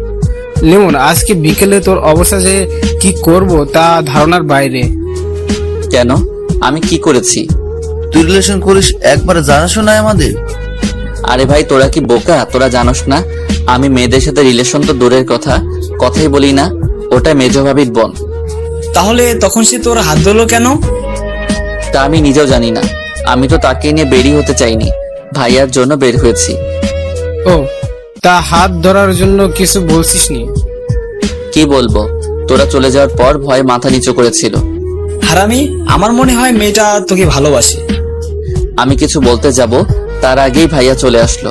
লিমন, আজকে বিকেলে তোর অবস্থা যে কি করব তা ধারণার বাইরে। কেন? আমি কি করেছি? তুই রিলেশন করিস, একবার জানাশোনা আমাদের। আরে ভাই, তোরা কি বোকা? তোরা জানোস না আমি মেয়েদের সাথে রিলেশন তো দূরের কথা, কথাই বলি না। ওটা মেজো ভাবির বোন। তাহলে তখন সে তোর হাত ধরলো কেন? তা আমি নিজেও জানি না। আমি তো তাকে নিয়ে বেরিয়ে হতে চাইনি, ভাইয়ার জন্য বের হয়েছি। ও, তা হাত ধরার জন্য কিছু বলছিস নি? কি বলবো? তোরা চলে যাওয়ার পর ভয়ে মাথা নিচু করেছিল। হারামি, আমার মনে হয় মেয়েটা তোকে ভালোবাসে। আমি কিছু বলতে যাব তার আগেই ভাইয়া চলে আসলো।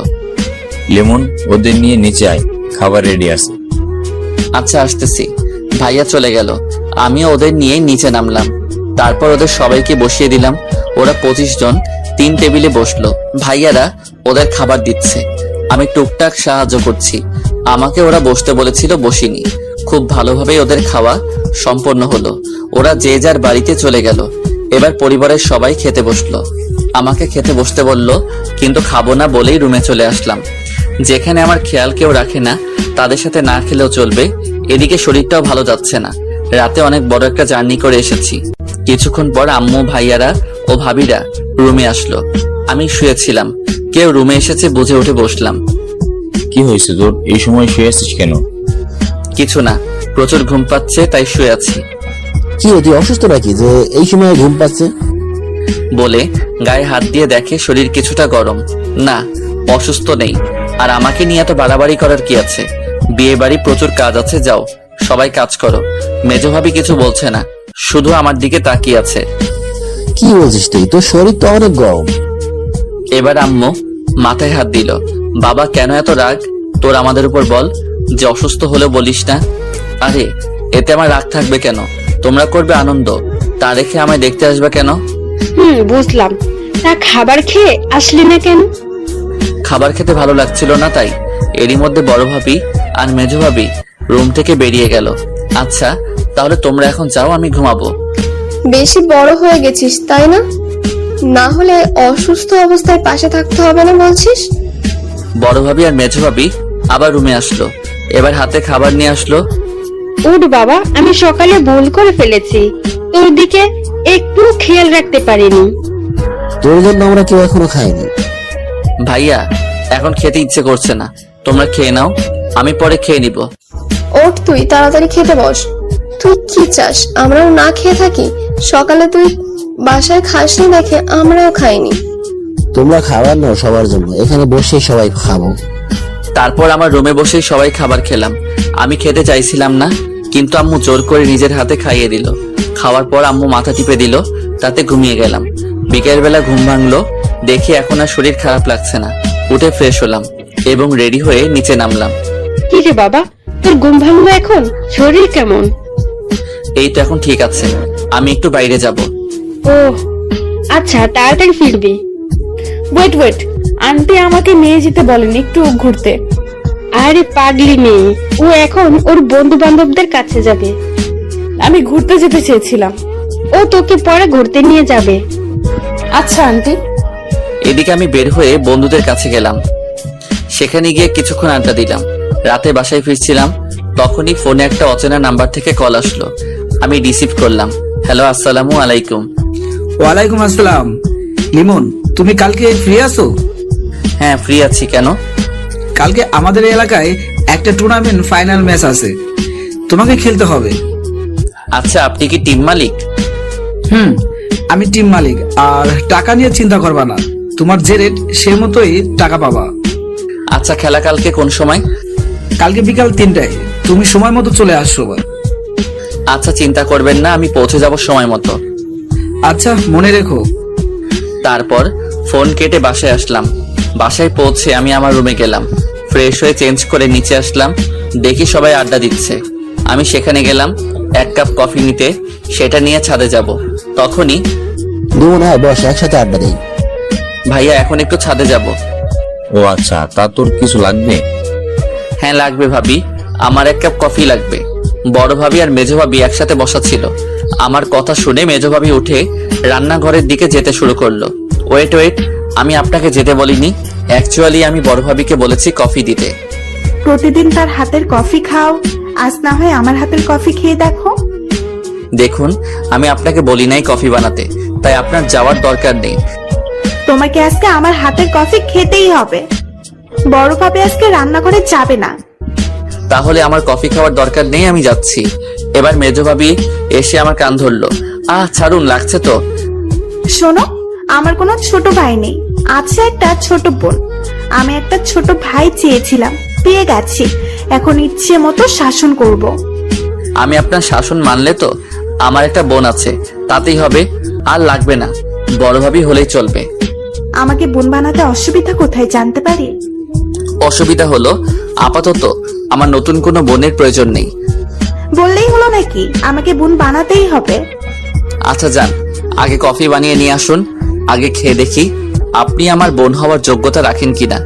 লেমন, ওদের নিয়ে নিচে আয়, খাবার রেডি আছে। আচ্ছা আসতেছি। ভাইয়া চলে গেল, আমিও ওদের নিয়ে নিচে নামলাম। তারপর ওদের সবাইকে বসিয়ে দিলাম। ওরা 25 জন 3 টেবিলে বসলো। ভাইয়ারা ওদের খাবার দিচ্ছে, আমি টুকটাক সাহায্য করছি। আমাকে ওরা বসতে বলেছিল, বসিনি। খুব ভালোভাবেই ওদের খাওয়া সম্পন্ন হলো। ওরা যে যার বাড়িতে চলে গেল। এবার পরিবারের সবাই খেতে বসলো। আমাকে খেতে বসতে বলল, কিন্তু খাবো না বলেই রুমে চলে আসলাম। যেখানে আমার খেয়াল কেউ রাখে না, তাদের সাথে না খেলেও চলবে। এদিকে শরীরটাও ভালো যাচ্ছে না। রাতে অনেক বড় একটা জার্নি করে এসেছি। কিছুক্ষণ পর আম্মু, ভাইয়ারা ও ভাবিরা রুমে আসলো। আমি শুয়েছিলাম, কেউ রুমে এসেছে বুঝে উঠে বসলাম। কি হয়েছে তোর, এই সময় শুয়ে আছিস কেন? কিছু না, প্রচুর ঘুম পাচ্ছে তাই শুয়ে আছি। কি তুই অসুস্থ নাকি যে এই সময় ঘুম পাচ্ছে? বলে গায়ে হাত দিয়ে দেখে শরীর কিছুটা গরম। না, অসুস্থ নেই। আর আমাকে নিয়ে এত বাড়াবাড়ি করার কি আছে? বিয়ে বাড়ি প্রচুর কাজ আছে, যাও সবাই কাজ করো। মেজো ভাবি কিছু বলছে না, শুধু আমার দিকে তাকিয়ে আছে। কি বলছিস তুই? তোর শরীর তো অনেক গরম। এবার আম্মু মাথায় হাত দিল। বাবা কেন এত রাগ তোর আমাদের উপর, বল। যে অসুস্থ হলে বলিস না। আরে এতে আমার রাগ থাকবে কেন? তোমরা করবে আনন্দ, তা রেখে আমায় দেখতে আসবে কেন? বুঝলাম। তা খাবার খেয়ে আসলি না কেন? খাবার খেতে ভালো লাগছিল না তাই। এরই মধ্যে বড় ভাবি আর মেজো ভাবি রুম থেকে বেরিয়ে গেল। আচ্ছা তাহলে তোমরা এখন যাও, আমি ঘুমাবো। বেশি বড় হয়ে গেছিস তাই না? না হলে অসুস্থ অবস্থায় পাশে থাকতে হবে না বলছিস? বড় ভাবি আর মেজো ভাবি আবার রুমে আসলো। এবার হাতে খাবার নিয়ে আসলো। উঠ বাবা, আমি সকালে ভুল করে ফেলেছি, তোর দিকে একটু খেয়াল রাখতে পারিনি। তোর জন্য আমরা কেউ এখনো খাইনি। ভাইয়া এখন খেতে ইচ্ছে করছে না, তোমরা খেয়ে নাও, আমি পরে খেয়ে নিব। ওঠ, তুই তাড়াতাড়ি খেতে বস। তুই কি চাস আমরাও না খেয়ে থাকি? সকালে তুই বাসায় খাসনি দেখে আমরাও খাইনি। তোমরা খাবার নাও সবার জন্য, এখানে বসে সবাই খাবো। তারপর আমার রুমে বসেই সবাই খাবার খেলাম। আমি খেতে চাইছিলাম না, কিন্তু আম্মু জোর করে নিজের হাতে খাইয়ে দিল। খাওয়ার পর আম্মু মাথা টিপে দিল, তাতে ঘুমিয়ে গেলাম। বিকেল বেলা ঘুম ভাঙলো, দেখি এখন আর শরীর খারাপ লাগছে না। উঠে ফ্রেশ হলাম এবং রেডি হয়ে নিচে নামলাম। কি রে বাবা, তোর ঘুম ভাঙলো এখন? শরীর কেমন? এই তো এখন ঠিক আছে, আমি একটু বাইরে যাব। ও আচ্ছা, তাড়াতাড়ি ফিরবি। ওয়েট, আন্টি আমাকে নিয়ে যেতে বলেন একটু ঘুরতে। আরে পাগলি মেয়ে, ও এখন ওর বন্ধু বান্ধবদের কাছে যাবে। আমি ঘুরতে যেতে চেয়েছিলাম। ও তোকে পরে ঘুরতে নিয়ে যাবে। আচ্ছা আন্টি। এদিকে আমি বের হয়ে বন্ধুদের কাছে গেলাম। সেখানে গিয়ে কিছুক্ষণ আড্ডা দিলাম। রাতে বাসায় ফিরছিলাম, তখনই ফোনে একটা অচেনা নাম্বার থেকে কল আসলো। আমি রিসিভ করলাম। হ্যালো, আসসালামু আলাইকুম। ওয়ালাইকুম আসসালাম। লিমন, তুমি কালকে ফ্রি আছো? হ্যাঁ ফ্রি আছি, কেন? কালকে আমাদের এলাকায় একটা টুর্নামেন্ট ফাইনাল ম্যাচ আছে, তোমাকে খেলতে হবে। আচ্ছা, আপনি কি টিম মালিক? আমি টিম মালিক, আর টাকা নিয়ে চিন্তা করবা না, তোমার যে রেট সে মতোই টাকা পাবা। আচ্ছা, খেলা কালকে কোন সময়? কালকে বিকাল 3টায়, তুমি সময় মতো চলে আসো। আচ্ছা, চিন্তা করবেন না, আমি পৌঁছে যাব সময় মতো। আচ্ছা, মনে রেখো। তারপর ফোন কেটে বাসায় আসলাম। বাসায় পৌঁছে আমি আমার রুমে গেলাম। ফ্রেশ হয়ে চেঞ্জ করে নিচে আসলাম, দেখি সবাই আড্ডা দিচ্ছে। আমি সেখানে গেলাম 1 কাপ কফি নিতে, সেটা নিয়ে ছাদে যাব। তখনই দুমন, বস, একসাথে আড্ডা দেই। ভাইয়া এখন একটু ছাদে যাব। ও আচ্ছা, তা তোর কিছু লাগবে? হ্যাঁ লাগবে ভাবি, আমার 1 কাপ কফি লাগবে। বড় ভাবি আর মেজো ভাবি একসাথে বসা ছিল। আমার কথা শুনে মেজো ভাবি উঠে রান্নাঘরের দিকে যেতে শুরু করলো। ওয়েট, আমি আপনাকে যেতে বলিনি। অ্যাকচুয়ালি আমি বড় ভাবিকে বলেছি কফি দিতে। প্রতিদিন তার হাতের কফি খাও, আজ না হয় আমার হাতের কফি খেয়ে দেখো। দেখুন, আমি আপনাকে বলি নাই কফি বানাতে, তাই আপনার যাওয়ার দরকার নেই। তোমাকে আজকে আমার হাতের কফি খেতেই হবে। বড় ভাবে আজকে রান্নাঘরে যাবে না। তাহলে আমার কফি খাওয়ার দরকার নেই, আমি যাচ্ছি। এবার মেজো ভাবি এসে আমার কান ধরলো। ছাড়ুন, লাগছে তো। শোনো, আমার কোনো ছোট ভাই নেই, আছে একটা ছোট বোন। আমি একটা ছোট ভাই চেয়েছিলাম, পেয়ে গেছি। এখন ইচ্ছে মতো শাসন করব। আমি আপনার শাসন মানলে তো? আমার একটা বোন আছে, তাতেই হবে। আর লাগবে না, বড় ভাবি হলেই চলবে। আমাকে বোন বানাতে অসুবিধা কোথায় জানতে পারি? অসুবিধা হলো আপাতত আমার নতুন কোনো বোনের প্রয়োজন নেই। বললেই হলো নাকি আমাকে বোন বানাতেই হবে? আচ্ছা যান, আগে কফি বানিয়ে নিয়ে আসুন, আগে খেয়ে দেখি আপনি আমার বোন হওয়ার যোগ্যতা রাখেন কিনা।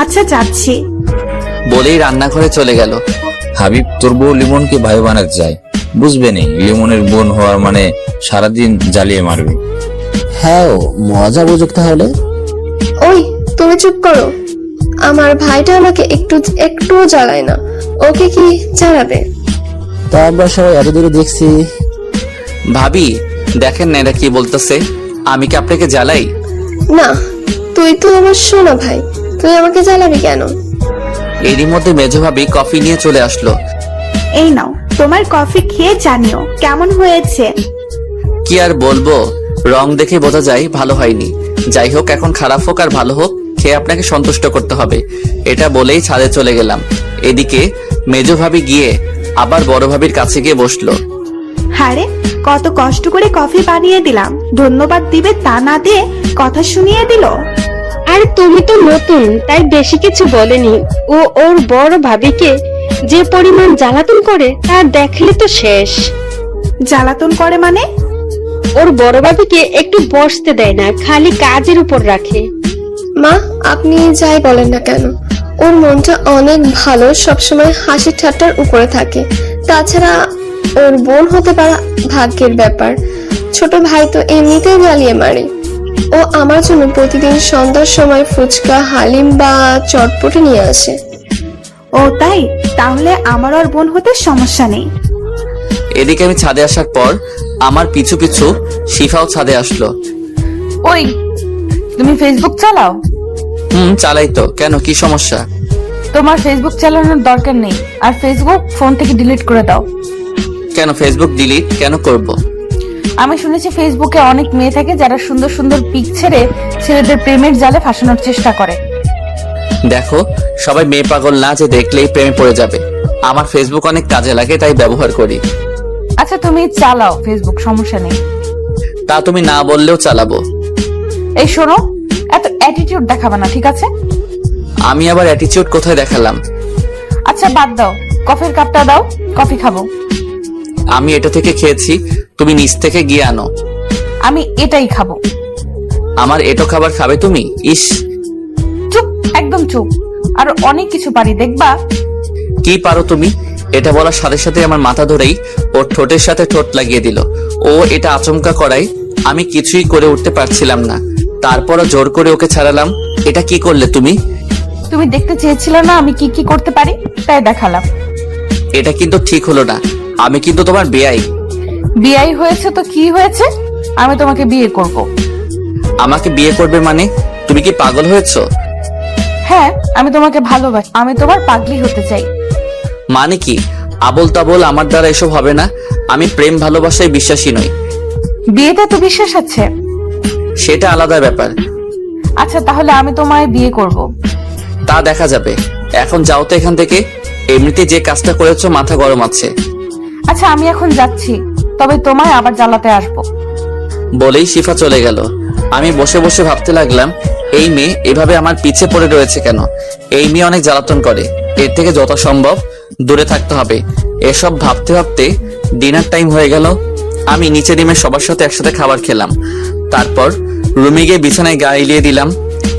আচ্ছা যাচ্ছি। বলেই রান্নাঘরে চলে গেল। হাবিব, তোর বউ লিমনকে ভাই বানাতে চায়, বুঝবে নি লিমনের বোন হওয়ার মানে সারাদিন জ্বালিয়ে মারবে। হ্যাঁ, মজা বুঝুক তাহলে। ওই তুমি চুপ করো। আমার ভাইটা আমাকে একটুও জ্বালায় না, ওকে কি জ্বালাবে? তা আমরা সবাই এত দূরে দেখছি। ভাবি দেখেন না এটা কি বলতেছে, আমি কি আপনাকে জ্বালাই? না, তুই তো আমার সোনা ভাই, তুই আমাকে জ্বালাবি কেন? এরই মধ্যে মেজো ভাবি কফি নিয়ে চলে আসলো। এই নাও তোমার কফি, খেয়ে জানিও কেমন হয়েছে। কি আর বলবো, রং দেখে বোঝা যায় ভালো হয়নি। যাই হোক, এখন খারাপ হোক আর ভালো হোক, খেয়ে আপনাকে সন্তুষ্ট করতে হবে। এটা বলেই ছাদে চলে গেলাম। এদিকে মেজো ভাবি গিয়ে আবার বড় ভাবির কাছে গিয়ে বসলো। হারে, কত কষ্ট করে কফি বানিয়ে দিলাম, ধন্যবাদ দিবে তা না দিয়ে কথা শুনিয়ে দিল। আর তুমি তো নতুন, তাই বেশি কিছু বলেনি। ও ওর বড় ভাবিকে যে পরিমাণ জ্বালাতন করে তা দেখলে তো শেষ। জ্বালাতন করে মানে? ওর বড় ভাবিকে একটু বসতে দেয় না, খালি কাজের উপর রাখে। মা, আপনি যাই বলেন না কেন, ওর মনটা অনেক ভালো, সবসময় হাসি ঠাট্টার উপরে থাকে। তাছাড়া ওর বোন হতে পারা ভাগ্যের ব্যাপার। ছোট ভাই তো এমনিতেই জ্বালিয়ে মারে। ও আমার জন্য প্রতিদিন সন্ধ্যার সময় ফুচকা, হালিম বা চটপটি নিয়ে আসে। ও তাই? তাহলে আমার আর বোন হতে সমস্যা নেই। এদিকে আমি ছাদে আসার পর আমার পিছু পিছু শিফাও ছাদে আসলো। ওই, তুমি ফেসবুক চালাও? চালাই তো, কেন কি সমস্যা? তোমার ফেসবুক চালানোর দরকার নেই, আর ফেসবুক ফোন থেকে ডিলিট করে দাও। কেন ফেসবুক ডিলিট কেন করব? আমি শুনেছি ফেসবুকে অনেক মেয়ে থাকে যারা সুন্দর সুন্দর পিক ছেড়ে ছেলেদের প্রেমের জালে ফাঁসানোর চেষ্টা করে। দেখো, সবাই মেয়ে পাগল না যে দেখলেই প্রেমে পড়ে যাবে। আমার ফেসবুক অনেক কাজে লাগে, তাই ব্যবহার করি। আচ্ছা তুমি চালাও ফেসবুক, সমস্যা নেই। তা তুমি না বললেও চালাবো। এই শোনো, এত অ্যাটিটিউড দেখাবে না, ঠিক আছে? আমি আবার অ্যাটিটিউড কোথায় দেখালাম? আচ্ছা বাদ দাও, কফির কাপটা দাও, কফি খাবো। আমি এটা থেকে খেয়েছি, তুমি নিচ থেকে গিয়ে আনো। আমি এটাই খাবো। আমার এটো খাবার খাবে তুমি? ইস, চুপ, একদম চুপ। আর অনেক কিছু পারি, দেখবা। কি পারো তুমি? এটা বলার সাথে সাথে আমার মাথা ধরেই ওর ঠোঁটের সাথে ঠোঁট লাগিয়ে দিল। ও এটা আচমকা করায় আমি কিছুই করে উঠতে পারছিলাম না। তারপরও জোর করে ওকে ছাড়ালাম। এটা কি করলে তুমি? তুমি দেখতে চেয়েছিলে না আমি কি কি করতে পারি, তাই দেখালাম। এটা কিন্তু ঠিক হলো না, আমি কিন্তু তোমার বেয়াই। বিয়ে হয়েছে তো কি হয়েছে, আমি তোমাকে বিয়ে করব। আমাকে বিয়ে করবে মানে? তুমি কি পাগল হয়েছো? হ্যাঁ, আমি তোমাকে ভালোবাসি, আমি তোমার পাগলি হতে চাই। মানে কি? আবল তাবল আমার দ্বারা এসব হবে না। আমি প্রেম ভালোবাসায় বিশ্বাসী নই। বিয়েতে তো বিশ্বাস আছে। সেটা আলাদা ব্যাপার। আচ্ছা তাহলে আমি তোমায় বিয়ে করব। তা দেখা যাবে। এখন যাও তো এখান থেকে, এমনিতে যে কাজটা করেছো মাথা গরম আছে। আচ্ছা আমি এখন যাচ্ছি, তবে তোমায় আবার জ্বালাতে আসবো। বলেই শিফা চলে গেল। আমি বসে বসে ভাবতে লাগলাম, এই মেয়ে এভাবে আমার পিছে পড়ে রয়েছে কেন? এই মেয়ে অনেক জ্বালাতন করে, এর থেকে যত সম্ভব দূরে থাকতে হবে। এসব ভাবতে ভাবতে ডিনার টাইম হয়ে গেল। আমি নিচে নেমে সবার সাথে একসাথে খাবার খেলাম। তারপর রুমে গিয়ে বিছানায় গা এলিয়ে দিলাম।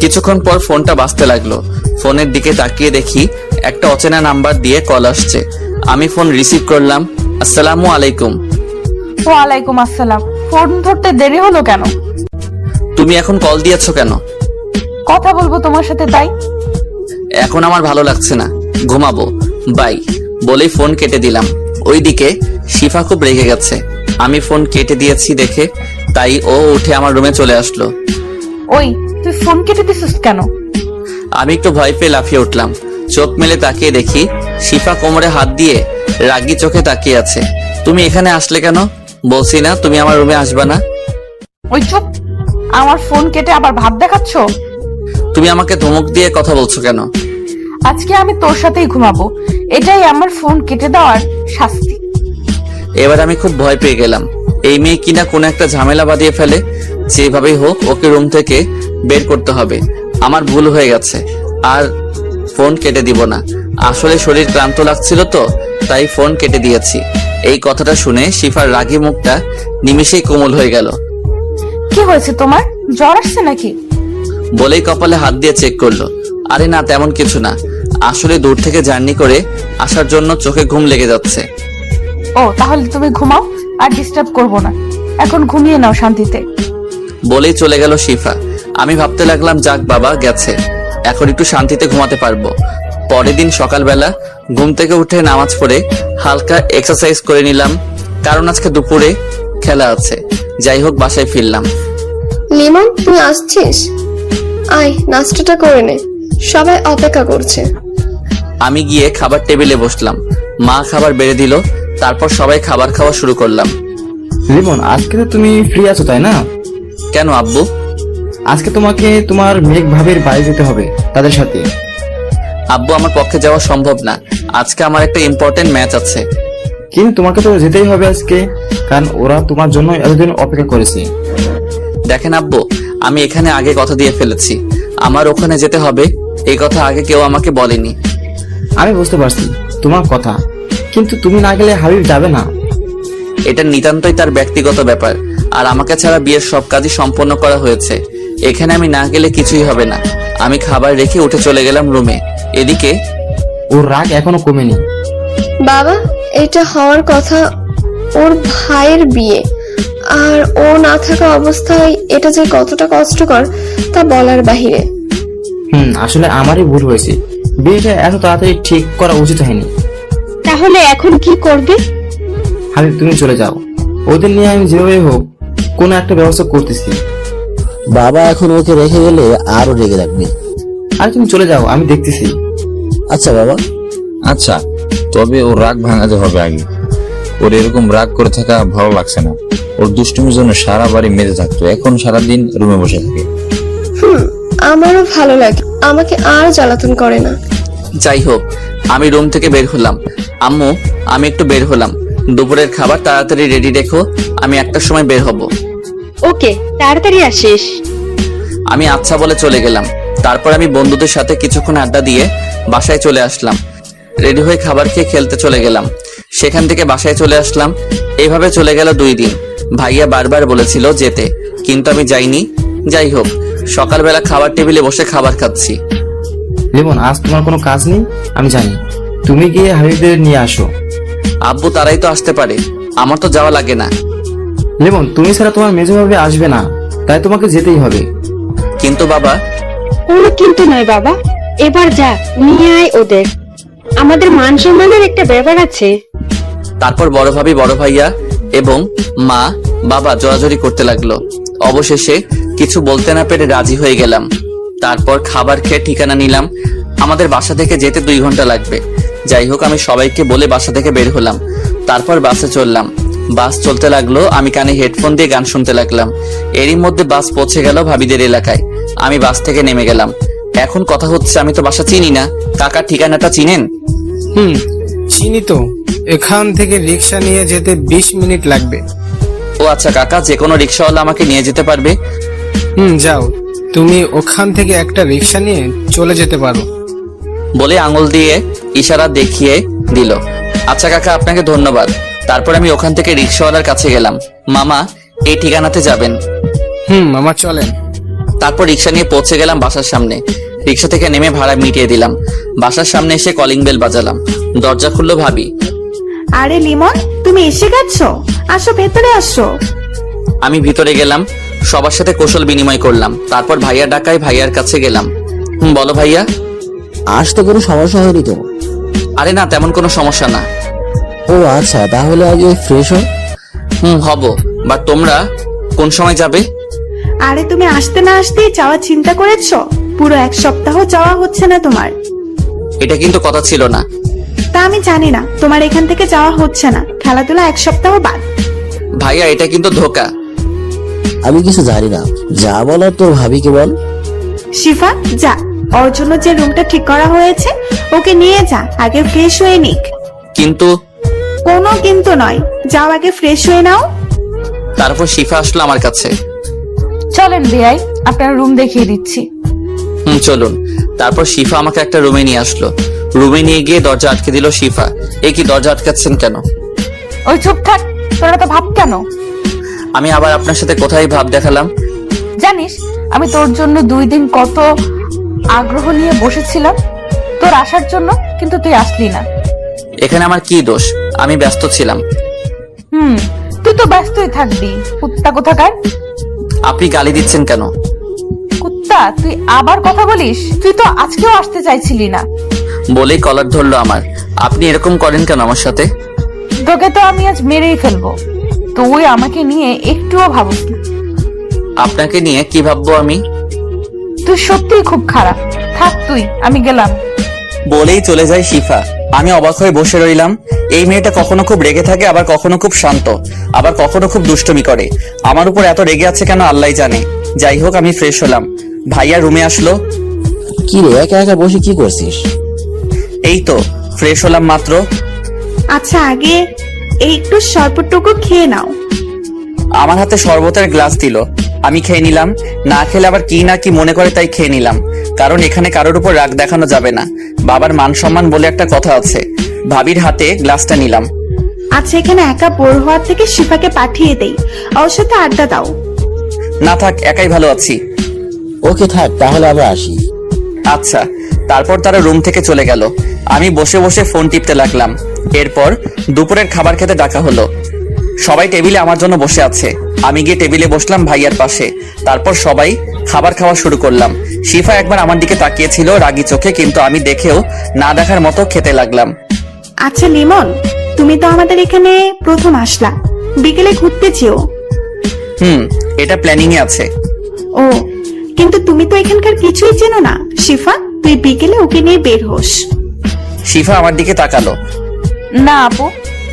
কিছুক্ষণ পর ফোনটা বাজতে লাগলো। ফোনের দিকে তাকিয়ে দেখি একটা অচেনা নাম্বার দিয়ে কল আসছে। আমি ফোন রিসিভ করলাম। আসসালামু আলাইকুম। ওয়ালাইকুম আসসালাম। ফোন ধরতে দেরি হলো কেন? তুমি এখন কল দিয়েছো কেন? কথা বলবো তোমার সাথে, তাই। এখন আমার ভালো লাগছে না, ঘুমাবো, বাই বলেই ফোন কেটে দিলাম। ওইদিকে শিফা খুব রেগে গেছে। আমি ফোন কেটে দিয়েছি দেখে, তাই ও উঠে আমার রুমে চলে আসলো। ওই, তুই ফোন কেটে দিছিস কেন? আমি একটু ভয় পেয়ে লাফিয়ে উঠলাম। চোখ মেলে তাকিয়ে দেখি শিফা কোমরে হাত দিয়ে রাগী চোখে তাকিয়ে আছে। তুমি এখানে আসলে কেন? বলছি না তুমি আমার রুমে আসবা না? ওই চুপ, আমার ফোন কেটে আবার ভাব দেখাচ্ছ। তুমি আমাকে ধমক দিয়ে কথা বলছো কেন? আজকে আমি তোর সাথেই ঘুমাবো, এটাই আমার ফোন কেটে দেওয়ার শাস্তি। এবার আমি খুব ভয় পেয়ে গেলাম। এই মেয়ে কিনা কোনো একটা ঝামেলা বাঁধিয়ে ফেলে। যেভাবেই হোক ওকে রুম থেকে বের করতে হবে। আমার ভুল হয়ে গেছে। আর ফোন কেটে দিব না। আসলে শরীর ক্লান্ত লাগছিল তো, তাই ফোন কেটে দিয়েছি। এই কথাটা শুনে শিফার রাগী মুখটা নিমেষেই কোমল হয়ে গেল। কি হয়েছে তোমার, জ্বর আসছে নাকি? বলেই কপালে হাত দিয়ে চেক করলো। আরে না, তেমন কিছু না। আসলে দূর থেকে জার্নি করে আসার জন্য চোখে ঘুম লেগে যাচ্ছে। ও তাহলে তুমি ঘুমাও, আর ডিস্টার্ব করবো না। এখন ঘুমিয়ে নাও শান্তিতে। বলেই চলে গেল শিফা। আমি ভাবতে লাগলাম, যাক বাবা গেছে, এখন একটু শান্তিতে ঘুমাতে পারবো। পরের দিন সকালবেলা ঘুম থেকে উঠে নামাজ পড়ে হালকা এক্সারসাইজ করে নিলাম, কারণ আজকে দুপুরে খেলা আছে। যাই হোক, বাসায় ফিরলাম। লিমন, তুই আসছিস? আয়, নাস্তাটা করে নে, সবাই অপেক্ষা করছে। আমি গিয়ে খাবার টেবিলে বসলাম। মা খাবার বেড়ে দিল, তারপর সবাই খাবার খাওয়া শুরু করলাম। লিমন, আজকে তো তুমি ফ্রি আছো তাই না? কেন আব্বু? আজকে তোমাকে তোমার মেঘ ভাবির বাড়ি যেতে হবে তাদের সাথে। আব্বু, আমার পক্ষে যাওয়া সম্ভব না। আজকে আমার একটা ইম্পর্টেন্ট ম্যাচ আছে। কিন্তু তোমাকে তো যেতেই হবে আজকে, কারণ ওরা তোমার জন্য এতদিন অপেক্ষা করেছে। দেখেন আব্বু, আমি এখানে আগে কথা দিয়ে ফেলেছি, আমার ওখানে যেতে হবে। এই কথা আগে কেউ আমাকে বলেনি। আমি বুঝতে পারছি তোমার কথা, কিন্তু তুমি না গেলে হাবিব যাবে না। এটা নিতান্তই তার ব্যক্তিগত ব্যাপার, আর আমাকে ছাড়া বিয়ের সব কাজই সম্পন্ন করা হয়েছে। এখানে আমি না গেলে কিছুই হবে না। আমি খাবার রেখে উঠে চলে গেলাম রুমে। এদিকে ওর রাগ এখনো কমেনি। বাবা, এটা হওয়ার কথা, ওর ভাইয়ের বিয়ে, আর ও না থাকা অবস্থায় এটা যে কতটা কষ্টকর তা বলার বাহিরে। আসলে আমারই ভুল হয়েছে, বিয়েটা এত তাড়াতাড়ি ঠিক করা উচিত হয়নি। তাহলে এখন কি করবে? হাবিব, তুমি চলে যাও, ওদের নিয়ে আমি যেভাবে হোক কোনো একটা ব্যবস্থা করতেছি। বাবা এখন ওকে রেখে গেলে আরো রেগে রাখবে। আর তুমি চলে যাও, আমি দেখতেছি। আচ্ছা বাবা। আচ্ছা, তবে ওর রাগ ভাঙাতে হবে আগে। ওর এরকম রাগ করে থাকা ভালো লাগছে না। ওর দুষ্টুমির জন্য সারা বাড়ি মেতে থাকতো, এখন সারাদিন রুমে বসে থাকে। আমারও ভালো লাগে, আমাকে আর জ্বালাতন করে না। যাই হোক, আমি রুম থেকে বের হলাম। আম্মু, আমি একটু বের হলাম। দুপুরের খাবার তাড়াতাড়ি রেডি রেখো, আমি 1টার সময় বের হব। ওকে, তাড়াতাড়ি আসিস। আমি আচ্ছা বলে চলে গেলাম। তারপর আমি বন্ধুদের সাথে কিছুক্ষণ আড্ডা দিয়ে বাসায় চলে আসলাম। রেডি হয়ে খাবার খেয়ে খেলতে চলে গেলাম। সেখান থেকে বাসায় চলে আসলাম। এইভাবে চলে গেল 2 দিন। ভাইয়া বারবার বলেছিল যেতে, কিন্তু আমি যাইনি। যাই হোক, সকালবেলা খাবার টেবিলে বসে খাবার খাচ্ছি। লিমন, আজ তোমার কোনো কাজ নেই আমি জানি, তুমি গিয়ে হাবিবদের নিয়ে আসো। আব্বু, তারাই তো আসতে পারে, আমার তো যাওয়া লাগে না। লিমন, তুমি ছাড়া তোমার মেজো ভাবে আসবে না, তাই তোমাকে যেতেই হবে। কিন্তু বাবা। কোনো কিন্তু নয় বাবা, এবার যা, নিয়ে আয় ওদের। আমাদের মান সম্মানের একটা ব্যাপার আছে। তারপর বড় ভাবি, বড় ভাইয়া এবং মা বাবা জোরাজোরি করতে লাগলো। অবশেষে কিছু বলতে না পেরে রাজি হয়ে গেলাম। তারপর খাবার খেয়ে ঠিকানা নিলাম। আমাদের বাসা থেকে যেতে 2 ঘন্টা লাগবে। যাই হোক, আমি সবাইকে বলে বাসা থেকে বের হলাম। তারপর বাসে চললাম। বাস চলতে লাগলো, আমি কানে হেডফোন দিয়ে গান শুনতে লাগলাম। এরই মধ্যে বাস পৌঁছে গেল ভাবিদের এলাকায়। আমি বাস থেকে নেমে গেলাম। এখন কথা হচ্ছে, আমি তো বাসা চিনি না। কাকার ঠিকানাটা চিনেন? চিনি তো, এখান থেকে রিক্সা নিয়ে যেতে 20 মিনিট লাগবে। ও আচ্ছা কাকা, যে কোনো রিক্সাওয়ালা আমাকে নিয়ে যেতে পারবে? যাও, তুমি ওখান থেকে একটা রিক্সা নিয়ে চলে যেতে পারো। বলে আঙুল দিয়ে ইশারা দেখিয়ে দিল। আচ্ছা কাকা, আপনাকে ধন্যবাদ। তারপর আমি ওখান থেকে রিক্সাওয়ালার কাছে গেলাম। মামা, এই ঠিকানাতে যাবেন? মামা চলেন। তারপর রিক্সা নিয়ে পৌঁছে গেলাম বাসার সামনে। রিক্সা থেকে নেমে ভাড়া মিটিয়ে দিলাম। বাসার সামনে এসে কলিং বেল বাজালাম। দরজা খুললো ভাবি। আরে লিমন, তুমি এসে গেছো, আসো ভেতরে আসো। আমি ভিতরে গেলাম, সবার সাথে কৌশল বিনিময় করলাম। তারপর ভাইয়া ডাকায় ভাইয়ার কাছে গেলাম। বলো ভাইয়া। আসতে কোনো সমস্যা হয়নি তো? আরে না, তেমন কোনো সমস্যা না। ও আচ্ছা, তাহলে আগে ফ্রেশ হও। হব, বাট তোমরা কোন সময় যাবে? আরে তুমি আসতে না আসতেই যাওয়া চিন্তা করেছো? পুরো 1 সপ্তাহ যাওয়া হচ্ছে না তোমার। এটা কিন্তু কথা ছিল না। তা আমি জানি না, তোমার এখান থেকে যাওয়া হচ্ছে না। খেলাধুলা 1 সপ্তাহ বাদ। ভাইয়া, এটা কিন্তু ধোকা। আমি কিছু জানি না, যা বলার তোর ভাবিকে বল। শিফা, যা, ওর জন্য যে রুমটা ঠিক করা হয়েছে ওকে নিয়ে যা, আগে ফ্রেশ হয়ে নিক। কিন্তু। কোনো কিন্তু নয়, যাও আগে ফ্রেশ হয়ে নাও। তারপর শিফা আসলো আমার কাছে। চলেন বেয়াই, আপনার রুম দেখিয়ে দিচ্ছি। চলুন। তারপর শিফা আমাকে একটা রুমে নিয়ে আসলো। রুমে নিয়ে গিয়ে দরজা আটকে দিল শিফা। এ কি, দরজা আটকাচ্ছেন কেন? ওই চুপ থাক, তোরা তো ভাব কেন? আমি আবার আপনার সাথে কোথায় ভাব দেখালাম? জানিস আমি তোর জন্য 2 দিন কত আগ্রহ নিয়ে বসেছিলাম তোর আসার জন্য, কিন্তু তুই আসলি না। এখানে আমার কি দোষ? আমি ব্যস্ত ছিলাম। তুই তো ব্যস্তই থাকবি, কুত্তা কোথাকার। আপনি গালি দিচ্ছেন কেন? কুত্তা, তুই আবার কথা বলিস? তুই তো আজকেও আসতে চাইছিলি না। বলেই কলার ধরলো আমার। আপনি এরকম করেন কেন আমার সাথে? তোকে তো আমি আজ মেরেই ফেলবো। তুই আমাকে নিয়ে একটুও ভাবিস না। আপনাকে নিয়ে কি ভাববো আমি? তুই সত্যিই খুব খারাপ। থাক তুই, আমি গেলাম। বলেই চলে যায় শিফা। আমি অবাক হয়ে বসে রইলাম। এই মেয়েটা কখনো খুব রেগে থাকে, আবার কখনো খুব শান্ত, আবার কখনো খুব দুষ্টুমি করে। আমার উপর এত রেগে আছে কেন আল্লাহই জানে। যাই হোক, আমি ফ্রেশ হলাম। ভাইয়া রুমে আসলো। কি রে, একা একা বসে কি করছিস? এই তো ফ্রেশ হলাম মাত্র। আচ্ছা, আগে এই একটু শরবতটুকু খেয়ে নাও। আমার হাতে শরবতের গ্লাস দিল, আমি খেয়ে নিলাম। না খেলে আবার কি না কি মনে করে, তাই খেয়ে নিলাম। কারণ এখানে কারোর উপর রাগ দেখানো যাবে না। বাবার মান সম্মান বলে একটা কথা আছে। ভাবির হাতে গ্লাসটা নিলাম। আচ্ছা, এখানে একা বোর হওয়ার থেকে শিফাকে পাঠিয়ে দেই, ওর সাথে আড্ডা দাও। না থাক, একাই ভালো আছি। ওকে থাক, তাহলে আমরা আসি। আচ্ছা। তারপর তারা রুম থেকে চলে গেল। আমি বসে বসে ফোন টিপতে লাগলাম। এরপর দুপুরের খাবার খেতে ডাকা হলো। সবাই টেবিলে আমার জন্য বসে আছে। আমি গিয়ে টেবিলে বসলাম ভাইয়ার পাশে। তারপর সবাই খাবার খাওয়া শুরু করলাম। শিফা একবার আমার দিকে তাকিয়েছিল রাগী চোখে, কিন্তু আমি দেখেও না দেখার মতো খেতে লাগলাম। আচ্ছা লিমন, তুমি তো আমাদের এখানে প্রথম আসলা, বিকেলে ঘুরতে যেও। এটা প্ল্যানিং এ আছে। ও, কিন্তু তুমি তো এখানকার কিছুই চেনো না। শিফা, তুই বিকেলে ওকে নিয়ে বের হোস। শিফা আমার দিকে তাকালো। না আপু,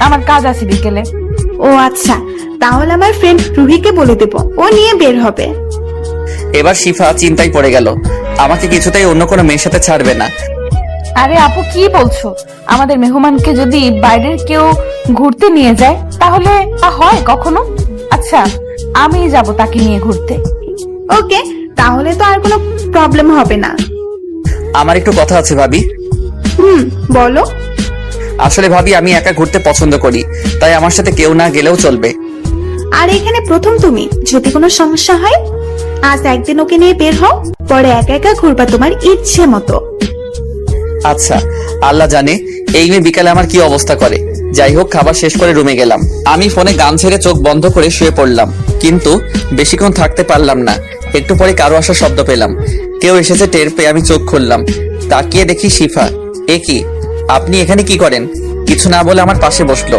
আমার কাজ আছে বিকেলে। ও আচ্ছা, তাহলে আমার ফ্রেন্ড রুহিকে বলে দেব, ও নিয়ে বের হবে। এবার শিফা চিন্তায় পড়ে গেল। আমাকে কিছুতেই অন্য কোনো মেয়ের সাথে ছাড়বে না। আরে আপু, কি বলছো? আমাদের মেহমানকে যদি বাইরের কেউ ঘুরতে নিয়ে যায় তাহলে তা হয় কখনো? আচ্ছা, আমি যাব তাকে নিয়ে ঘুরতে। ওকে, তাহলে তো আর কোনো প্রবলেম হবে না। আমার একটু কথা আছে ভাবি। বলো। আসলে ভাবি, আমি একা ঘুরতে পছন্দ করি, তাই আমার সাথে কেউ না গেলেও চলবে। আর এখানে প্রথম তুমি, যদি কোনো সমস্যা হয় আজ একদিন ওকে নিয়ে বের হও, পরে একা একা ঘুরবা তোমার ইচ্ছে মতো। আচ্ছা, আল্লাহ জানে এই মেয়ে বিকালে আমার কি অবস্থা করে। যাই হোক, খাবার শেষ করে রুমে গেলাম। আমি ফোনে গান ছেড়ে চোখ বন্ধ করে শুয়ে পড়লাম, কিন্তু বেশিক্ষণ থাকতে পারলাম না। একটু পরে কারো আসার শব্দ পেলাম। কেউ এসেছে টের পেয়ে আমি চোখ খুললাম। তাকিয়ে দেখি শিফা। এ কি, আপনি এখানে কি করেন? কিছু না বলে আমার পাশে বসলো।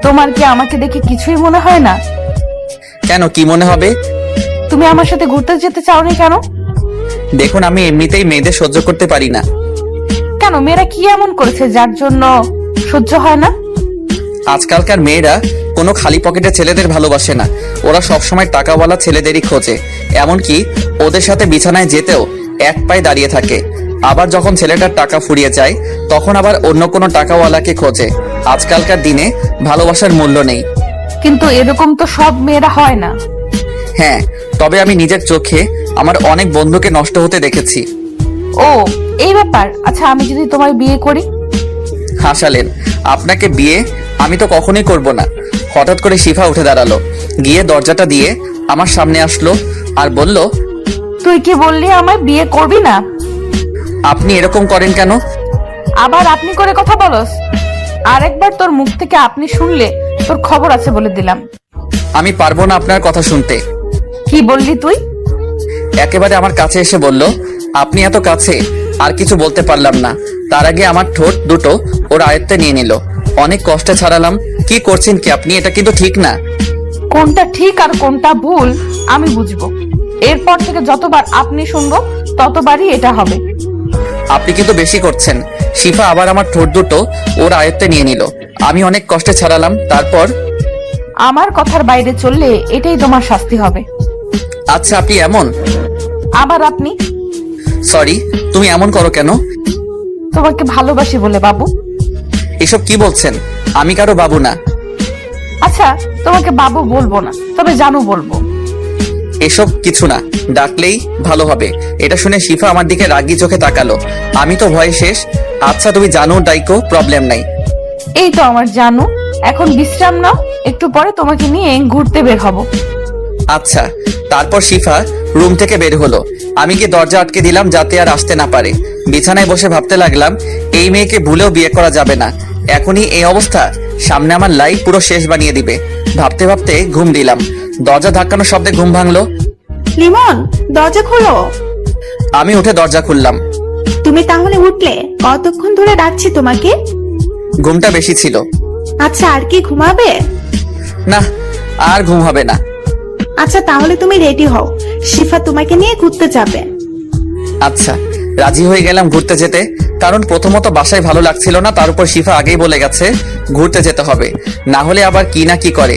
তোমার কি আমাকে দেখে কিছুই মনে হয় না? কেন, কি মনে হবে? তুমি আমার সাথে ঘুরতে যেতে চাওনি কেন? দেখুন, আমি এমনিতেই মেয়েদের সহ্য করতে পারি না। কেন, মেয়েরা কি এমন করেছে যার জন্য সহ্য হয় না? আজকালকার মেয়েরা কোনো খালি পকেটে ছেলেদের ভালোবাসে না। ওরা সবসময় টাকাওয়ালা ছেলেদেরই খোঁজে। এমনকি ওদের সাথে বিছানায় যেতেও এক পায়ে দাঁড়িয়ে থাকে। আবার যখন ছেলেটার টাকা ফুরিয়ে যায়, তখন আবার অন্য কোনো টাকাওয়ালাকে খোঁজে। আজকালকার দিনে ভালোবাসার মূল্য নেই। কিন্তু এরকম তো সব মেয়েরা হয় না। হ্যাঁ, তবে আমি নিজের চোখে আমার অনেক বন্ধুকে নষ্ট হতে দেখেছি। ও, এই ব্যাপার। আচ্ছা, আমি যদি তোমায় বিয়ে করি? হাসালেন। আপনাকে বিয়ে আমি তো কখনোই করব না। হঠাৎ করে শিফা উঠে দাঁড়ালো, গিয়ে দরজাটা দিয়ে আমার সামনে আসলো আর বলল, তুই কি বললি আমায় বিয়ে করবি না? আপনি এরকম করেন কেন? আবার আপনি করে কথা বলস? আরেকবার তোর মুখ থেকে আপনি শুনলে তোর খবর আছে বলে দিলাম। আমি পারবো না আপনার কথা শুনতে। কি বললি তুই? একেবারে আমার কাছে এসে বলল, আপনি এত কাছে, আর কিছু বলতে পারলাম না। তার আগে আমার ঠোঁট দুটো ওর আয়ত্তে নিয়ে নিল। অনেক কষ্টে ছাড়ালাম। কি করছেন কি আপনি? এটা কিন্তু ঠিক না। কোনটা ঠিক আর কোনটা ভুল আমি বুঝবো। এরপর থেকে যতবার আপনি শুনবো ততবারই এটা হবে। আপনি কিন্তু বেশি করছেন। শিফা আবার আমার ঠোঁট দুটো ওর আয়ত্তে নিয়ে নিল। আমি অনেক কষ্টে ছাড়ালাম। তারপর, আমার কথার বাইরে চললে এটাই তোমার শাস্তি হবে। আচ্ছা, আপনি এমন? আবার আপনি? সরি, তুমি এমন করো কেন? তোমাকে ভালোবাসি বলে বাবু। এসব কি বলছেন? আমি কারো বাবু না। আচ্ছা, তোমাকে বাবু বলবো না, তবে জানু বলবো। এসব কিছু না, ডাকলেই ভালো হবে। এটা শুনে শিফা আমার দিকে রাগি চোখে তাকালো। আমি তো ভয়ে শেষ। আচ্ছা তুমি জানো ডাইকো, প্রবলেম নাই। এই তো আমার জানো, এখন বিশ্রাম নাও, একটু পরে তোমাকে নিয়ে ঘুরতে বের হব। আচ্ছা। তারপর শিফা রুম থেকে বের হলো। আমি গিয়ে দরজা আটকে দিলাম যাতে আর আসতে না পারে। বিছানায় বসে ভাবতে লাগলাম, এই মেয়েকে ভুলেও বিয়ে করা যাবে না। এখনই এই অবস্থা, সামনে আমার লাইফ পুরো শেষ বানিয়ে দিবে। ভাবতে ভাবতে ঘুম দিলাম। দরজা ধাক্কানোর শব্দে ঘুম ভাঙলো। লিমন, দরজা খোলো। আমি উঠে দরজা খুললাম। তুমি তাহলে উঠলে? কতক্ষণ ধরে ডাকছি তোমাকে। ঘুমটা বেশি ছিল। আচ্ছা, আর কি ঘুমাবে? না, আর ঘুম হবে না। আচ্ছা তাহলে তুমি রেডি হও, শিফা তোমাকে নিয়ে ঘুরতে যাবে। আচ্ছা, রাজি হয়ে গেলাম ঘুরতে যেতে। কারণ প্রথমত বাসায় ভালো লাগছিল না, তার উপর শিফা আগেই বলে গেছে ঘুরতে যেতে হবে, না হলে আবার কি না কি করে।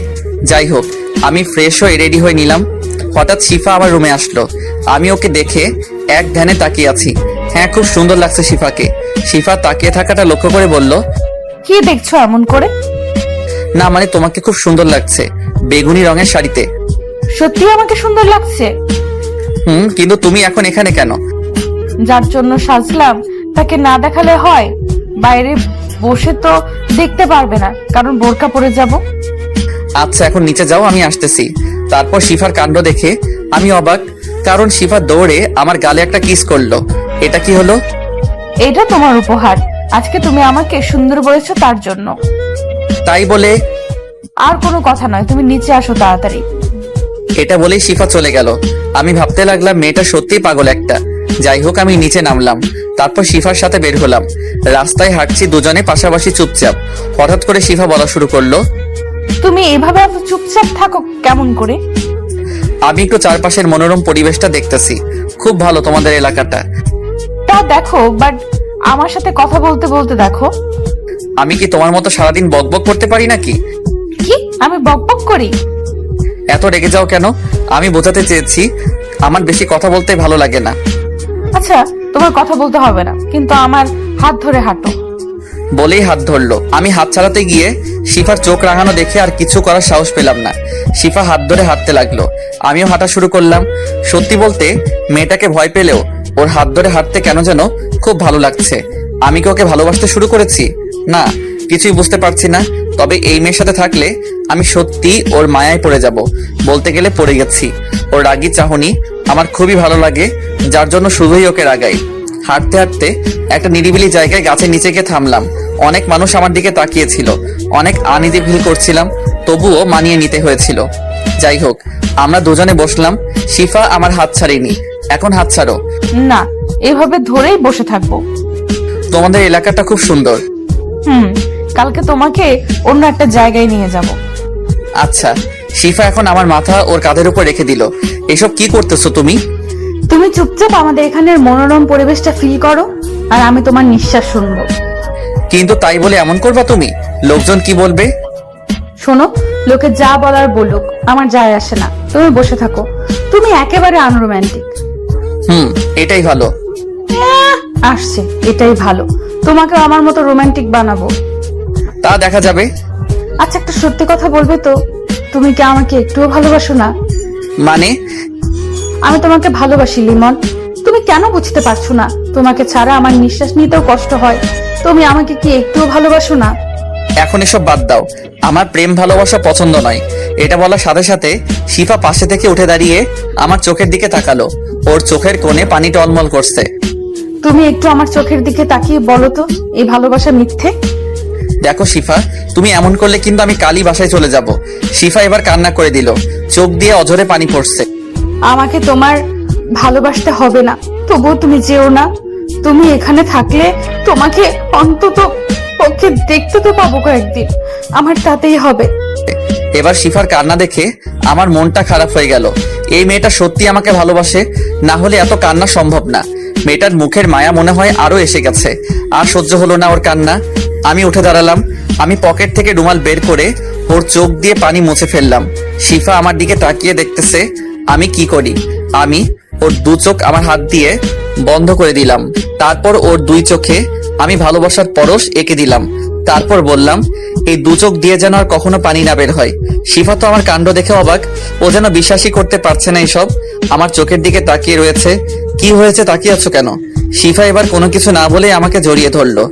যাই হোক, আমি ফ্রেশ হয়ে রেডি হয়ে নিলাম। হঠাৎ শিফা আমার রুমে আসলো। আমি ওকে দেখে এক ধ্যানে তাকিয়ে আছি। হ্যাঁ, খুব সুন্দর লাগছে শিফাকে। শিফা তাকিয়ে থাকাটা লক্ষ্য করে বলল, কি দেখছো এমন করে? না মানে তোমাকে খুব সুন্দর লাগছে বেগুনি রঙের শাড়িতে। সত্যি আমাকে সুন্দর লাগছে? কিন্তু তুমি এখন এখানে কেন? যার জন্য সাজলাম তাকে না দেখালে হয়? বাইরে বসে তো দেখতে পারবে না, কারণ বোরকা পরে যাব। আচ্ছা, এখন নিচে যাও, আমি আসতেছি। তারপর শিফার কাণ্ড দেখে আমি অবাক, কারণ শিফা দৌড়ে আমার গালে একটা কিস করলো। এটা কি হলো? এটা তোমার উপহার, আজকে তুমি আমাকে সুন্দর বলেছো তার জন্য। তাই বলে? আর কোনো কথা নয়, তুমি নিচে আসো তাড়াতাড়ি। এটা বলেই শিফা চলে গেল। আমি ভাবতে লাগলাম মেয়েটা সত্যিই পাগল একটা। যাই হোক, আমি নিচে নামলাম। তারপর শিফার সাথে বের হলাম। রাস্তায় হাঁটছি দুজনে পাশাপাশি চুপচাপ। হঠাৎ করে শিফা বলা শুরু করলো, তুমি এভাবে এত চুপচাপ থাকো কেমন করে? আমি একটু চারপাশের মনোরম পরিবেশটা দেখতেছি। খুব ভালো তোমাদের এলাকাটা। তা দেখো, বাট আমার সাথে কথা বলতে বলতে দেখো। আমি কি তোমার মতো সারাদিন বকবক করতে পারি নাকি? কি আমি বকবক করি? এত রেগে যাও কেন? আমি বোঝাতে চেয়েছি আমার বেশি কথা বলতে ভালো লাগে না। আচ্ছা, তোমার কথা বলতে হবে না, কিন্তু আমার হাত ধরে হাঁটো। বলেই হাত ধরলো। আমি হাত ছাড়াতে গিয়ে শিফার চোখ রাঙানো দেখে আর কিছু করার সাহস পেলাম না। শিফা হাত ধরে হাঁটতে লাগলো, আমিও হাঁটা শুরু করলাম। সত্যি বলতে মেয়েটাকে ভয় পেলেও ওর হাত ধরে হাঁটতে কেন যেন খুব ভালো লাগছে। আমি কি ওকে ভালোবাসতে শুরু করেছি? না, কিছুই বুঝতে পারছি না। তবে এই মেয়ের সাথে থাকলে আমি সত্যি ওর মায়ায় পড়ে যাব। বলতে গেলে পড়ে গেছি। ওর রাগী চাহনি আমার খুবই ভালো লাগে, যার জন্য শুধুই ওকে রাগাই। হাঁটতে হাঁটতে একটা নিরিবিলি জায়গায় গাছের নিচে গিয়ে থামলাম। অনেক মানুষ আমার দিকে তাকিয়েছিল। অনেক আনইজি ফিল করছিলাম, তবুও মানিয়ে নিতে হয়েছিল। যাই হোক, আমরা দুজনে বসলাম। শিফা আমার হাত ছাড়েনি। এখন হাত ছাড়ো। না, এভাবে ধরেই বসে থাকবো। তোমাদের এলাকাটা খুব সুন্দর। কালকে তোমাকে অন্য একটা জায়গায় নিয়ে যাব। আচ্ছা। শিফা এখন আমার মাথা ওর কাঁধের উপর রেখে দিল। এসব কি করতেছো তুমি? তুমি চুপচাপ আমাদের এখানের মনোরম পরিবেশটা ফিল করো, আর আমি তোমার নিঃশ্বাস শুনবো। কিন্তু তাই বলে এমন করবা তুমি? লোকজন কি বলবে? শোনো, লোকে যা বলার বলুক, আমার যায় আসে না। তুমি বসে থাকো। তুমি একেবারে আনরোম্যান্টিক। এটাই ভালো। আসছে, এটাই ভালো। তোমাকে আমার মতো রোমান্টিক বানাবো। তা দেখা যাবে। আচ্ছা, একটা সত্যি কথা বলবে তো? তুমি কি আমাকে একটুও ভালোবাসো না? মানে? আমি তোমাকে ভালোবাসি লিমন। তুমি কেন বুঝতে পারছো না? তোমাকে ছাড়া আমার নিঃশ্বাস নিতেও কষ্ট হয়। তুমি আমাকে কি একটুও ভালোবাসো না? এখন এসব বাদ দাও। আমার প্রেম ভালোবাসা পছন্দ নয়। এটা বলার সাথে সাথে শিফা পাশে থেকে উঠে দাঁড়িয়ে আমার চোখের দিকে তাকালো। ওর চোখের কোণে পানি টলমল করছে। তুমি একটু আমার চোখের দিকে তাকিয়ে বলো তো, এই ভালোবাসা মিথ্যে? দেখো শিফা, তুমি এমন করলে কিন্তু আমি কালই বাসায় চলে যাব। শিফা এবার কান্না করে দিল। চোখ দিয়ে অঝরে পানি পড়ছে। আমাকে তোমার ভালোবাসতে হবে না, তবুও তুমি যেও না। তুমি এখানে থাকলে তোমাকে অন্তত পক্ষে দেখতে তো পাবো কয়েকদিন। আমার তাতেই হবে। এবার শিফার কান্না দেখে আমার মনটা খারাপ হয়ে গেল। এই মেয়েটা সত্যি আমাকে ভালোবাসে, না হলে এত কান্না সম্ভব না। মেয়েটার মুখের মায়া মনে হয় আরো এসে গেছে। আর সহ্য হলো না ওর কান্না। আমি উঠে দাঁড়ালাম। আমি পকেট থেকে রুমাল বের করে ওর চোখ দিয়ে পানি মুছে ফেললাম। শিফা আমার দিকে তাকিয়ে দেখতেছে আমি কি করি। আমি ওর দু চোখ আমার হাত দিয়ে বন্ধ করে দিলাম। তারপর ওর দুই চোখে আমি ভালোবাসার পরশ এঁকে দিলাম। তারপর বললাম, এই দু চোখ দিয়ে যেন আর কখনো পানি না বের হয়। শিফা তো আমার কাণ্ড দেখে অবাক, ও যেন বিশ্বাসই করতে পারছে না এইসব। আমার চোখের দিকে তাকিয়ে রয়েছে। কি হয়েছে, তাকিয়ে আছো কেন? শিফা এবার কোনো কিছু না বলে আমাকে জড়িয়ে ধরলো।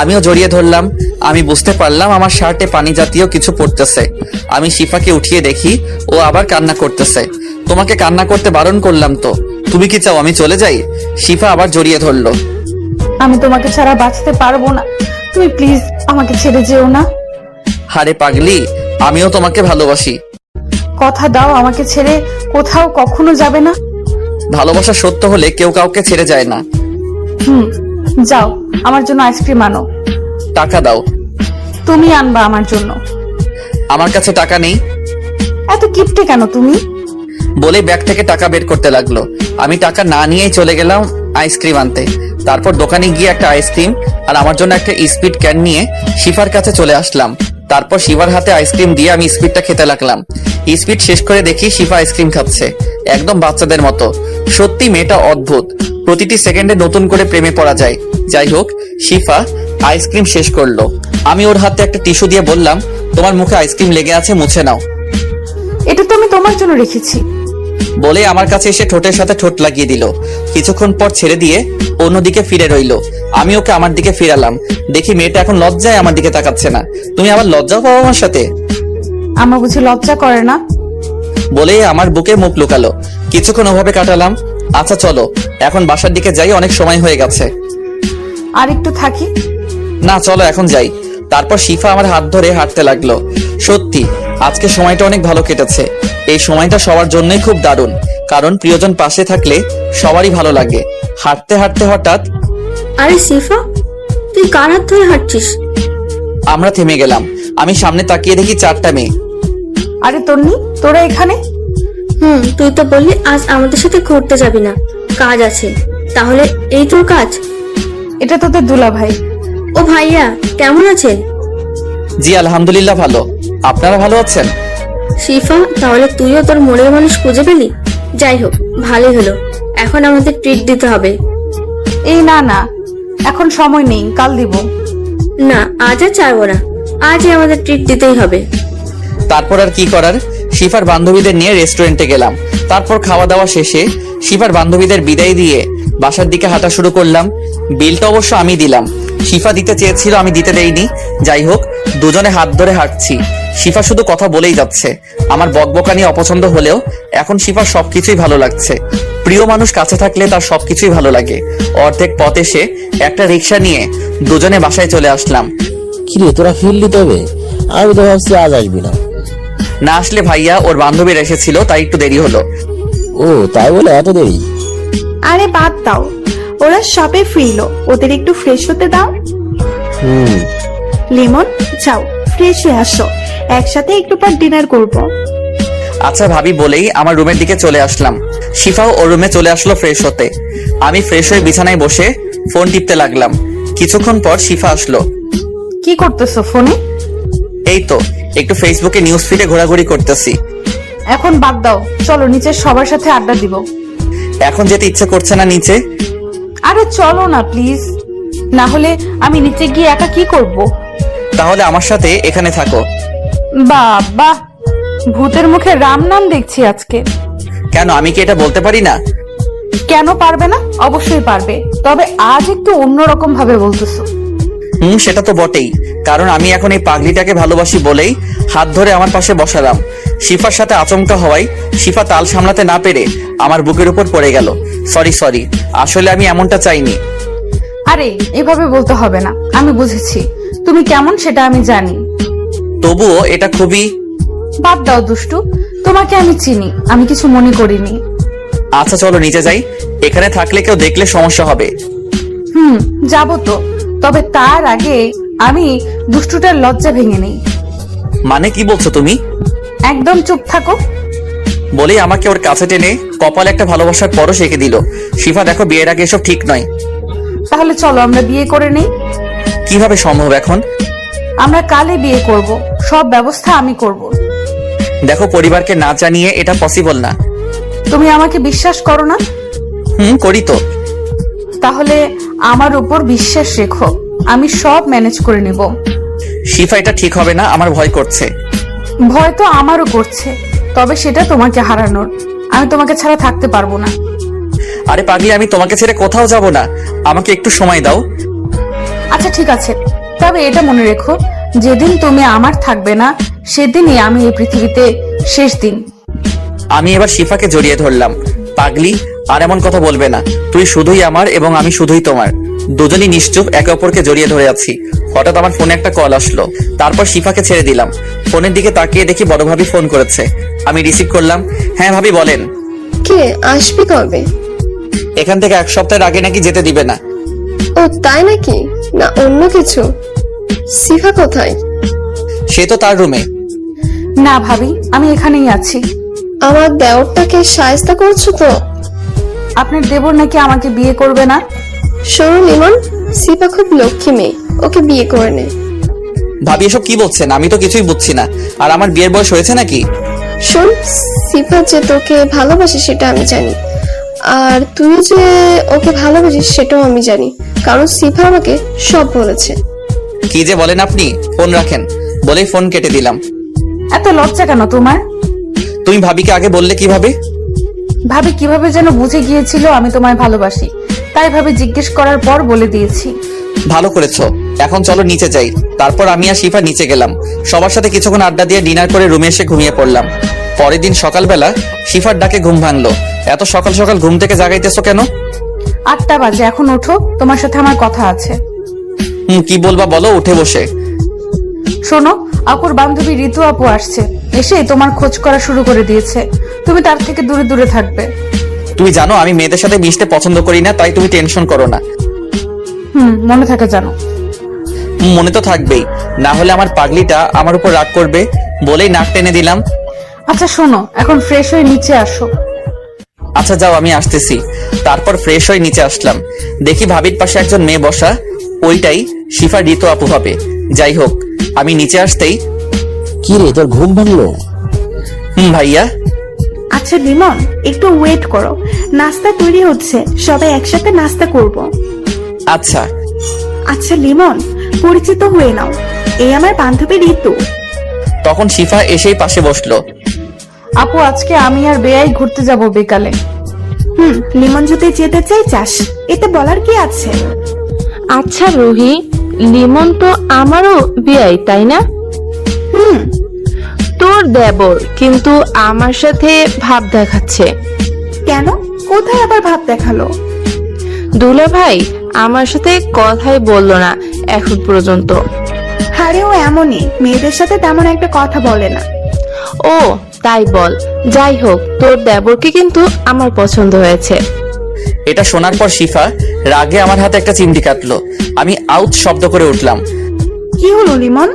আমিও জড়িয়ে ধরলাম। আমি বুঝতে পারলাম আমার শার্টে পানি জাতীয় কিছু পড়তেছে। আমি শিফাকে উঠিয়ে দেখি ও আবার কান্না করতেছে। তোমাকে কান্না করতে বারণ করলাম তো, তুমি কি চাও আমি চলে যাই? শিফা আবার জড়িয়ে ধরলো। আমি তোমাকে ছাড়া বাঁচতে পারবো না, তুমি প্লিজ আমাকে ছেড়ে যেও না। হারে পাগলি, আমিও তোমাকে ভালোবাসি। কথা দাও আমাকে ছেড়ে কোথাও কখনো যাবে না। ভালোবাসা সত্য হলে কেউ কাউকে ছেড়ে যায় না। যাও, আমার জন্য আইসক্রিম আনো। টাকা দাও। তুমি আনবা আমার জন্য। আমার কাছে টাকা নেই। এত কিপটে কেন তুমি? বলে ব্যাগ থেকে টাকা বের করতে লাগলো। আমি টাকা না নিয়েই চলে গেলাম আইসক্রিম আনতে। তারপর দোকানে গিয়ে একটা আইসক্রিম আর আমার জন্য একটা স্পিড ক্যান নিয়ে শিফার কাছে চলে আসলাম। তারপর শিফার হাতে আইসক্রিম দিয়ে আমি স্পিডটা খেতে লাগলাম। স্পিড শেষ করে দেখি শিফা আইসক্রিম খাচ্ছে, একদম বাচ্চাদের মতো। সত্যি মেয়েটা অদ্ভুত, প্রতিটি সেকেন্ডে নতুন করে প্রেমে পড়া যায়। যাই হোক, শিফা আইসক্রিম শেষ করলো। আমি ওর হাতে একটা টিস্যু দিয়ে বললাম, তোমার মুখে আইসক্রিম লেগে আছে, মুছে নাও। এটা তো আমি তোমার জন্য রেখেছি। বলে আমার কাছে এসে ঠোঁটের সাথে ঠোঁট লাগিয়ে দিল। কিছুক্ষণ পর ছেড়ে দিয়ে অন্যদিকে ফিরে রইলো। আমি ওকে আমার দিকে ফিরালাম। দেখি মেয়েটা এখন লজ্জায় আমার দিকে তাকাচ্ছে না। তুমি আবার লজ্জা পাও আমার সাথে? আমার বুঝি লজ্জা করে না? বলে আমার বুকে মুখ লুকালো। কিছুক্ষণ ওভাবে কাটালাম। আচ্ছা চলো এখন বাসার দিকে যাই, অনেক সময় হয়ে গেছে। আর একটু থাকি? না চলো এখন যাই। তারপর শিফা আমার হাত ধরে হাঁটতে লাগলো। সত্যি আজকে সময়টা অনেক ভালো কেটেছে। এই সময়টা সবার জন্যই খুব দারুণ, কারণ প্রিয়জন পাশে থাকলে সবারই ভালো লাগে। হাঁটতে হাঁটতে হঠাৎ, আরে সিফা, তুই কার হাত ধরে হাঁটছিস? আমরা থেমে গেলাম। আমি সামনে তাকিয়ে দেখি 4টা মেয়ে। আরে তন্নি, তোরা এখানে? তুই তো বললি আজ আমাদের সাথে ঘুরতে যাবি না, কাজ আছে। তাহলে এই তোর কাজ? এটা তোদের দুলা ভাই। ও ভাইয়া, কেমন আছেন? জি আলহামদুলিল্লাহ ভালো। আপনারা ভালো আছেন? শিফা, তাহলে তুইও তোর মনের মানুষ খুঁজে পেলি। যাই হোক, ভালোই হলো। এখন আমাদের ট্রিট দিতে হবে। এই না না, এখন সময় নেই, কাল দিব। না, আজ আর চাইবো না, আজই আমাদের ট্রিট দিতেই হবে। তারপর আর কি করার, শিফার বান্ধবীদের নিয়ে রেস্টুরেন্টে গেলাম। তারপর খাওয়া দাওয়া শেষে শিফার বান্ধবীদের বিদায় দিয়ে বাসার দিকে হাঁটা শুরু করলাম। বিলটা অবশ্য আমি দিলাম, শিফা দিতে চেয়েছিল, আমি দিতে দেইনি। যাই হোক, দুজনে হাত ধরে হাঁটছি। শিফা শুধু কথা বলেই যাচ্ছে। আমার বকবকানি অপছন্দ হলেও এখন শিফার সবকিছুই ভালো লাগছে। প্রিয় মানুষ কাছে থাকলে তার সবকিছুই ভালো লাগে। অর্ধেক পথ এসে একটা রিক্সা নিয়ে দুজনে বাসায় চলে আসলাম। কিরে তোরা ফিরলি তবে? আমি তো ভাবছি আজ আসবি না। না আসলে ভাইয়া ওর বান্ধবীরা এসেছিল, তাই একটু দেরি হলো। ও তাই বলে এত দেরি? আরে বাদ দাও, ওরা সবে ফিরলো, ওদের একটু ফ্রেশ হতে দাও। লিমন, যাও ফ্রেশ হয়ে আসো, একসাথে একটু পর ডিনার করবো। আচ্ছা ভাবি বলেই আমার রুমের দিকে চলে আসলাম। শিফাও ওর রুমে চলে আসলো ফ্রেশ হতে। আমি ফ্রেশ হয়ে বিছানায় বসে ফোন টিপতে লাগলাম। কিছুক্ষণ পর শিফা আসলো। কি করতেছো ফোনে? এই তো একটু ফেসবুকে নিউজ ফিডে ঘোরাঘুরি করতেছি। এখন বাদ দাও, চলো নিচে সবার সাথে আড্ডা দিব। এখন যেতে ইচ্ছে করছে না নিচে। আরে চলো না প্লিজ, না হলে আমি নিচে গিয়ে একা কি করব? তাহলে আমার সাথে এখানে থাকো। বাবা, ভূতের মুখে রাম নাম দেখছি আজকে। কেন, আমি কি এটা বলতে পারি না? কেন পারবে না? অবশ্যই পারবে, তবে আজ একটু অন্যরকম ভাবে বলতেছো। সেটা তো বটেই, কারণ আমি এখন এই পাগলিটাকে ভালোবাসি বলেই হাত ধরে আমার পাশে বসালাম। শিফার সাথে আচমকা হওয়ায় শিফা তাল সামলাতে না পেরে আমার বুকের উপর পড়ে গেল। সরি, আসলে আমি এমনটা চাইনি। আরে এভাবে বলতে হবে না, আমি বুঝেছি তুমি কেমন সেটা আমি জানি। তবুও এটা খুবই... বাদ দাও দুষ্টু, তোমাকে আমি চিনি, আমি কিছু মনে করিনি। আচ্ছা চলো নিচে যাই, এখানে থাকলে কেউ দেখলে সমস্যা হবে। যাবো তো, তবে তার আগে আমি দুষ্টুটার লজ্জা ভেঙে নেই। মানে কি বলছো তুমি? একদম চুপ থাকো। বলেই আমাকে ওর কাছে টেনে কপালে একটা ভালোবাসার পরশ এঁকে দিল। শিফা দেখো, বিয়ের আগে এসব ঠিক নয়। তাহলে চলো আমরা বিয়ে করে নেই। কিভাবে সম্ভব এখন? আমরা কালে বিয়ে করব, সব ব্যবস্থা আমি করব। দেখো, পরিবারকে না জানিয়ে এটা পসিবল না। তুমি আমাকে বিশ্বাস করো না? করি তো। তাহলে আমার উপর বিশ্বাস রেখো, আমি সব ম্যানেজ করে নিব। শিফা, এটা ঠিক হবে না, আমার ভয় করছে। ভয় তো আমারও করছে, তবে সেটা তোমাকে হারানোর। আমি তোমাকে ছাড়া থাকতে পারবো না। আরে পাগলি, আমি তোমাকে ছেড়ে কোথাও যাব না, আমাকে একটু সময় দাও। আচ্ছা ঠিক আছে, তবে এটা মনে রেখো, যেদিন তুমি আমার থাকবে না সেদিনই আমি এই পৃথিবীতে শেষ দিন। আমি এবার শিফাকে জড়িয়ে ধরলাম। পাগলি, আর এমন কথা বলবে না, তুই শুধুই আমার এবং আমি শুধুই তোমার। দুজনই নিশ্চুপ একে অপরকে জড়িয়ে ধরে আছি। হঠাৎ আমার ফোনে একটা কল আসলো, তারপর শিফাকে ছেড়ে দিলাম। ফোনের দিকে তাকিয়ে দেখি বড় ভাবি ফোন করেছে। আমি রিসিভ করলাম। হ্যাঁ ভাবি, বলেন। কে আসবি কবে? এখান থেকে 1 সপ্তাহের আগে নাকি যেতে দিবে না। ও তাই নাকি? না অন্য কিছু? সিফা কোথায়? সে তো তার রুমে। না ভাবি, আমি এখানেই আছি। আমার দেওরটাকে শায়েস্তা করছো তো? আপনার দেবর নাকি আমাকে বিয়ে করবে না? শোনো লিমন, সিফা খুব লক্ষ্মী মেয়ে, ওকে বিয়ে করে নে। ভাবি এসব কি বলছেন? আমি তো কিছুই বুঝছি না। আর আমার বিয়ের বয়স হয়েছে নাকি? শোন, সিফা যে তোকে ভালোবাসে সেটা আমি জানি, আর তুই যে ওকে ভালোবাসিস সেটাও আমি জানি, কারণ সিফা আমাকে সব বলেছে। কি যে বলেন আপনি? ফোন রাখেন বলেই ফোন কেটে দিলাম। এত লজ্জা কেন তোমার? তুমি ভাবিকে আগে বললে কিভাবে? ভাবি কিভাবে যেন বুঝে গিয়েছিল আমি তোমায় ভালোবাসি, তাই ভাবে জিজ্ঞেস করার পর বলে দিয়েছি। ভালো করেছো। এখন চলো নিচে যাই। তারপর আমি আর শিফা নিচে গেলাম। সবার সাথে কিছুক্ষণ আড্ডা দিয়ে ডিনার করে রুমে এসে ঘুমিয়ে পড়লাম। পরের দিন সকালবেলা শিফার ডাকে ঘুম ভাঙলো। এত সকাল সকাল ঘুম থেকে জাগাইতেছো কেন? 8টা বাজে, এখন ওঠো, তোমার সাথে আমার কথা আছে। কি বলবা বলো, উঠে বসে। শোনো, আপুর বান্ধবী ঋতু আপু আসছে, এসে তোমার খোঁজ করা শুরু করে দিয়েছে। তুমি তার থেকে দূরে দূরে থাকবে। তুমি জানো আমি মেয়েদের সাথে মিশতে পছন্দ করি না, তাই তুমি টেনশন করো না। মনে থাকে জানো। মনে তো থাকবেই, না হলে আমার পাগলিটা আমার উপর রাগ করবে বলেই নাক টেনে দিলাম। আচ্ছা শোনো, এখন ফ্রেশ হয়ে নিচে আসো। আচ্ছা যাও, আমি আসতেছি। তারপর ফ্রেশ হয়ে নিচে আসলাম। দেখি ভাবির পাশে একজন মেয়ে বসা, ওইটাই শিফা ঋতু আপু হবে। যাই হোক, আমি নিচে আসতেই, কি রে, তোর ঘুম ভাঙলো? ভাইয়া। আচ্ছা লিমন, একটু ওয়েট করো, নাস্তা তৈরি হচ্ছে, সবাই একসাথে নাস্তা করব। আচ্ছা। আচ্ছা লিমন, পরিচিত হয়ে নাও, এই আমার বান্ধবী ঋতু। তখন শিফা এসেই পাশে বসলো। আপু, আজকে আমি আর বেয়াই ঘুরতে যাব বিকালে। লিমন যদি যেতে চাই চাস, এতে বলার কি আছে? আচ্ছা রুহি, লিমন তো আমারও বিয়াই, তাই না? তোর দেবর, কিন্তু আমার সাথে ভাব দেখাচ্ছে কেন? কোথায় আবার ভাব দেখালো? দুলা ভাই আমার সাথে কথাই বললো না এখন পর্যন্ত। আরে ও এমনই, মেয়েদের সাথে তেমন একটা কথা বলে না। ও তাই বল। যাই হোক, তোর দেবরকে কিন্তু আমার পছন্দ হয়েছে। এটা শোনার পর শিফা রাগে আমার হাতে একটা চিমটি কাটলো। আমি আউট শব্দ করে উঠলাম। কি হলো লিমন?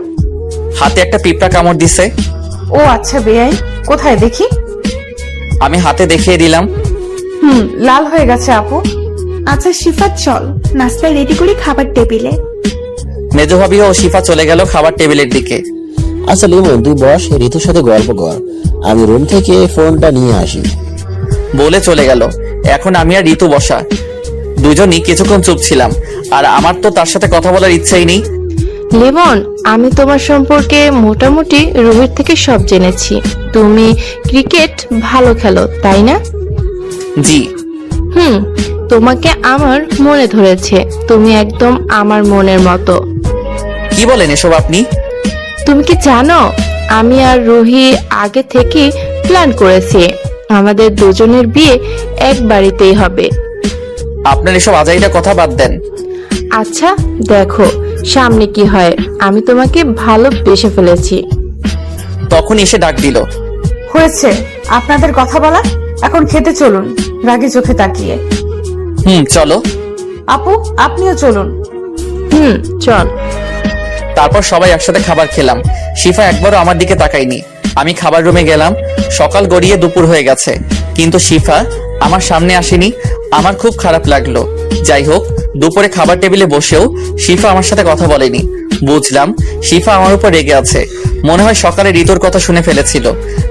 হাতে একটা পিঁপড়া কামড় দিছে। ও আচ্ছা বেয়াই, কোথায় দেখি? আমি হাতে দেখিয়ে দিলাম। লাল হয়ে গেছে আপু। আচ্ছা শিফা, চল নাস্তা রেডি করি খাবার টেবিলে। মেজো ভাবি ও শিফা চলে গেল খাবার টেবিলের দিকে। আচ্ছা লিমন, তুই বস, ঋতুর সাথে গল্প কর, আমি রুম থেকে ফোনটা নিয়ে আসি বলে চলে গেল। এখন আমি আর ঋতু বসা, দুজনই কিছুক্ষণ চুপ ছিলাম। আর আমার তো তার সাথে কথা বলার ইচ্ছাই নেই। লিমন, আমি তোমার সম্পর্কে মোটামুটি রুহির থেকে সব জেনেছি। তুমি ক্রিকেট ভালো খেলো, তাই না? জি। তোমাকে আমার মনে ধরেছে, তুমি একদম আমার মনের মতো। কি বলেন এসব আপনি? তুমি কি জানো, আমি আর রুহি আগে থেকে প্ল্যান করেছি আমাদের দুজনের বিয়ে এক বাড়িতেই হবে। আপনার এসব আজাইরা কথা বাদ দেন। আচ্ছা দেখো সামনে কি হয়, আমি তোমাকে ভালোবেসে ফেলেছি। তখন এসে ডাক দিল। হয়েছে আপনাদের কথা বলা, এখন খেতে চলুন, রাগে চোখে তাকিয়ে। চলো। আপু, আপনিও চলুন। চল। তারপর সবাই একসাথে খাবার খেলাম। শিফা একবারও আমার দিকে তাকায়নি। আমি খাবার রুমে গেলাম। সকাল গড়িয়ে দুপুর হয়ে গেছে, কিন্তু শিফা আমার সামনে আসেনি। আমার খুব খারাপ লাগলো। যাই হোক, দুপুরে খাবার টেবিলে বসেও শিফা আমার সাথে কথা বলেনি। বুঝলাম শিফা আমার উপর রেগে আছে। মনে হয় সকালে ঋতুর কথা শুনে ফেলেছিল।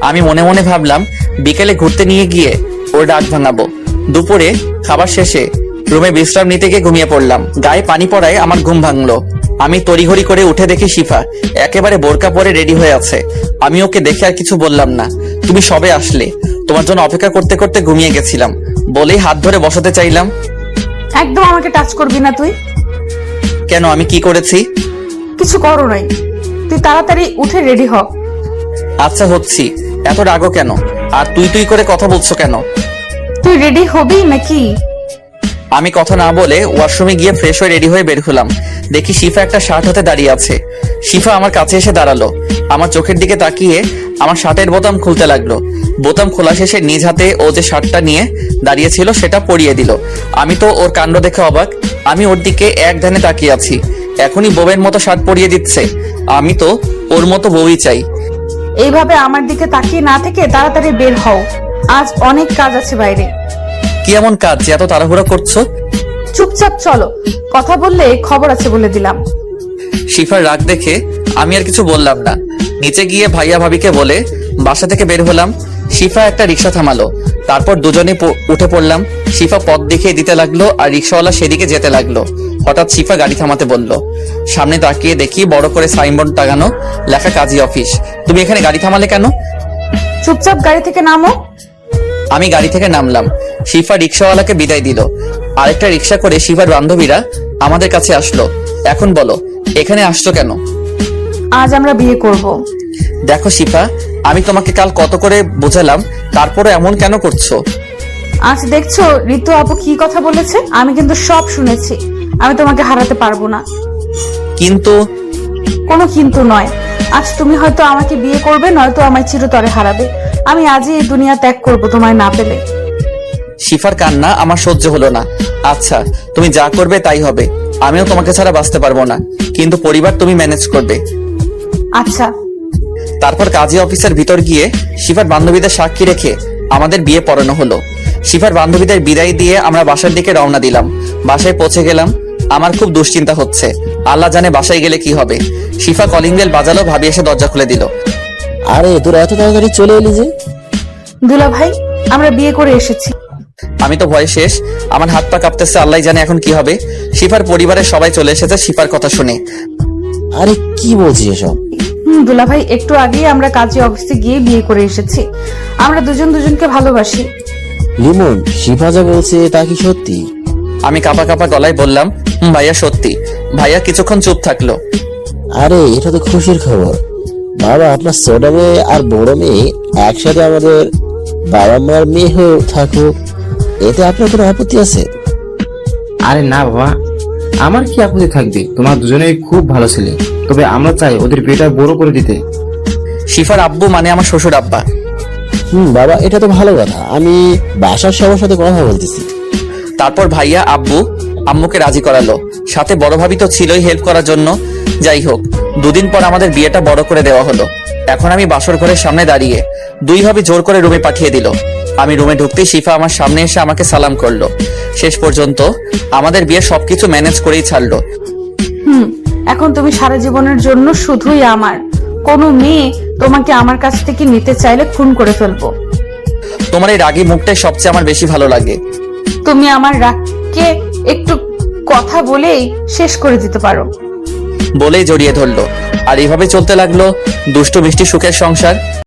আমি মনে মনে ভাবলাম বিকেলে ঘুরতে নিয়ে গিয়ে ওর রাগ ভাঙাবো। দুপুরে খাবার শেষে রুমে বিশ্রাম নিতে গিয়ে ঘুমিয়ে পড়লাম। গায়ে পানি পড়ায় আমার ঘুম ভাঙলো। আমি তড়িঘড়ি করে উঠে দেখি শিফা একেবারে বোরকা পরে রেডি হয়ে আছে। আমি ওকে দেখে আর কিছু বললাম না। তুমি সবে আসলে, তোমার জন্য অপেক্ষা করতে করতে ঘুমিয়ে গেছিলাম বলেই হাত ধরে বসাতে চাইলাম। একদম আমাকে টাচ করবি না তুই। কেন, আমি কি করেছি? কিছু করো নাই, তুই তাড়াতাড়ি উঠে রেডি হ। আচ্ছা হচ্ছি, এত রাগও কেন? আর তুই তুই করে কথা বলছো কেন? তুই রেডি হবি নাকি? আমি কথা না বলে ওয়াশরুমে গিয়ে ফ্রেশ হয়ে রেডি হয়ে বের হলাম। দেখি শিফা একটা শার্ট হাতে দাঁড়িয়ে আছে। শিফা আমার কাছে এসে দাঁড়ালো, আমার চোখের দিকে তাকিয়ে আমার শার্টের বোতাম খুলতে লাগলো। বোতাম খোলা শেষে নিজ হাতে ও যে শার্টটা নিয়ে দাঁড়িয়েছিল সেটা পরিয়ে দিল। আমি তো ওর কাণ্ড দেখে অবাক। আমি ওর দিকে এক ধ্যানে তাকিয়ে আছি। এখনই বউয়ের মতো শার্ট পরিয়ে দিচ্ছে। আমি তো ওর মতো বউই চাই। এইভাবে আমার দিকে তাকিয়ে না থেকে তাড়াতাড়ি বের হও, আজ অনেক কাজ আছে বাইরে। কি এমন কাজ যে এত তাড়াহুড়া করছো? চুপচাপ চলো, কথা বললে খবর আছে বলে দিলাম। শিফার রাগ দেখে আমি আর কিছু বললাম না। নিচে গিয়ে ভাইয়া ভাবিকে বলে বাসা থেকে বের হলাম। শিফা একটা রিক্সা থামালো, তারপর দুজনে উঠে পড়লাম। শিফা পথ দেখিয়ে দিতে লাগলো আর রিক্সাওয়ালা সেদিকে যেতে লাগলো। হঠাৎ শিফা গাড়ি থামাতে বলল। সামনে তাকিয়ে দেখি বড় করে সাইনবোর্ড টাঙানো, লেখা কাজী অফিস। তুমি এখানে গাড়ি থামালে কেন? চুপচাপ গাড়ি থেকে নামো। আমি গাড়ি থেকে নামলাম। শিফা রিক্সাওয়ালাকে বিদায় দিল। আরেকটা রিক্সা করে শিফার বান্ধবীরা আমাদের কাছে আসলো। এখন বলো, এখানে আসছো কেন? আজ আমরা বিয়ে করব। দেখো শিফা, আমি তোমাকে কাল কত করে বোঝালাম, তারপরে এমন কেন করছো? আজ দেখছো ঋতু আপু কি কথা বলেছে? আমি কিন্তু সব শুনেছি। আমি তোমাকে হারাতে পারবো না। কিন্তু কোনো কিন্তু নয়। আজ তুমি হয়তো আমাকে বিয়ে করবে, নয়তো আমায় চিরতরে হারাবে। আমি আজই এই দুনিয়া ত্যাগ করব তোমায় না পেলে। শিফার কান্না আমার সহ্য হলো না। আচ্ছা, তুমি যা করবে তাই হবে। আমিও তোমাকে ছাড়া বাঁচতে পারবো না, কিন্তু পরিবার তুমি ম্যানেজ করবে। আচ্ছা। তারপর কাজী অফিসের ভিতর গিয়ে শিফার বান্ধবীদের সাক্ষী রেখে আমাদের বিয়ে পড়ানো হলো। শিফার বান্ধবীদের বিদায় দিয়ে আমরা বাসার দিকে রওনা দিলাম। বাসায় পৌঁছে গেলাম। আমার খুব দুশ্চিন্তা হচ্ছে, আল্লাহ জানে বাসায় গেলে কি হবে। শিফা কলিং বেল বাজালো, ভাবি এসে দরজা খুলে দিল। আরে তোরা এত তাড়াতাড়ি চলে এলি যে? দুলা ভাই, আমরা বিয়ে করে এসেছি। আমি তো ভয়ে শেষ, আমার হাত পা কাঁপতেছে, আল্লাহ জানে এখন কি হবে। শিফার পরিবারের সবাই চলে এসেছে শিফার কথা শুনে। আরে কি বলছিস এসব? দুলা ভাই, একটু আগেই আমরা কাজী অফিসে গিয়ে বিয়ে করে এসেছি। আমরা দুজন দুজনকে ভালোবাসি। লিমন, শিফা যা বলছে তা কি সত্যি? আমি কাঁপা কাঁপা গলায় বললাম, ভাইয়া সত্যি। ভাইয়া কিছুক্ষণ চুপ থাকলো। আরে এটা তো খুশির খবর বাবা। আপনার ছোট মেয়ে আর বড় মেয়ে একসাথে আমাদের বাবা মার মেয়ে হয়ে থাকুক, এতে আপনার কোনো আপত্তি আছে? আরে না বাবা, আমার কি আপত্তি থাকবে? তোমার দুজনেই খুব ভালো ছেলে, তবে আমরা চাই ওদের বিয়েটা বড় করে দিতে। শিফার আব্বু মানে আমার শ্বশুর আব্বা। বাবা, এটা তো ভালো কথা। আমি বাসার সবার সাথে কথা বলতেছি। তারপর ভাইয়া আব্বু আম্মুকে রাজি করালো, সাথে বড় ভাবি তো ছিলই হেল্প করার জন্য। যাই হোক, দুদিন পর আমাদের বিয়েটা বড় করে দেওয়া হলো। এখন আমি বাসর ঘরের সামনে দাঁড়িয়ে, দুই ভাবি জোর করে রুমে পাঠিয়ে দিল। আমি রুমে ঢুকতেই শিফা আমার সামনে এসে আমাকে সালাম করলো। শেষ পর্যন্ত আমাদের বিয়ে সবকিছু ম্যানেজ করেই ছাড়লো। এখন তুমি সারা জীবনের জন্য শুধুই আমার। কোনো মেয়ে তোমাকে আমার কাছ থেকে নিতে চাইলে খুন করে ফেলবো। তোমার এই রাগী মুখটাই সবচেয়ে আমার বেশি ভালো লাগে। তুমি আমার রাগকে একটু কথা বলেই শেষ করে দিতে পারো। বলেই জড়িয়ে ধরলো। আর এইভাবে চলতে লাগলো দুষ্টু মিষ্টি সুখের সংসার।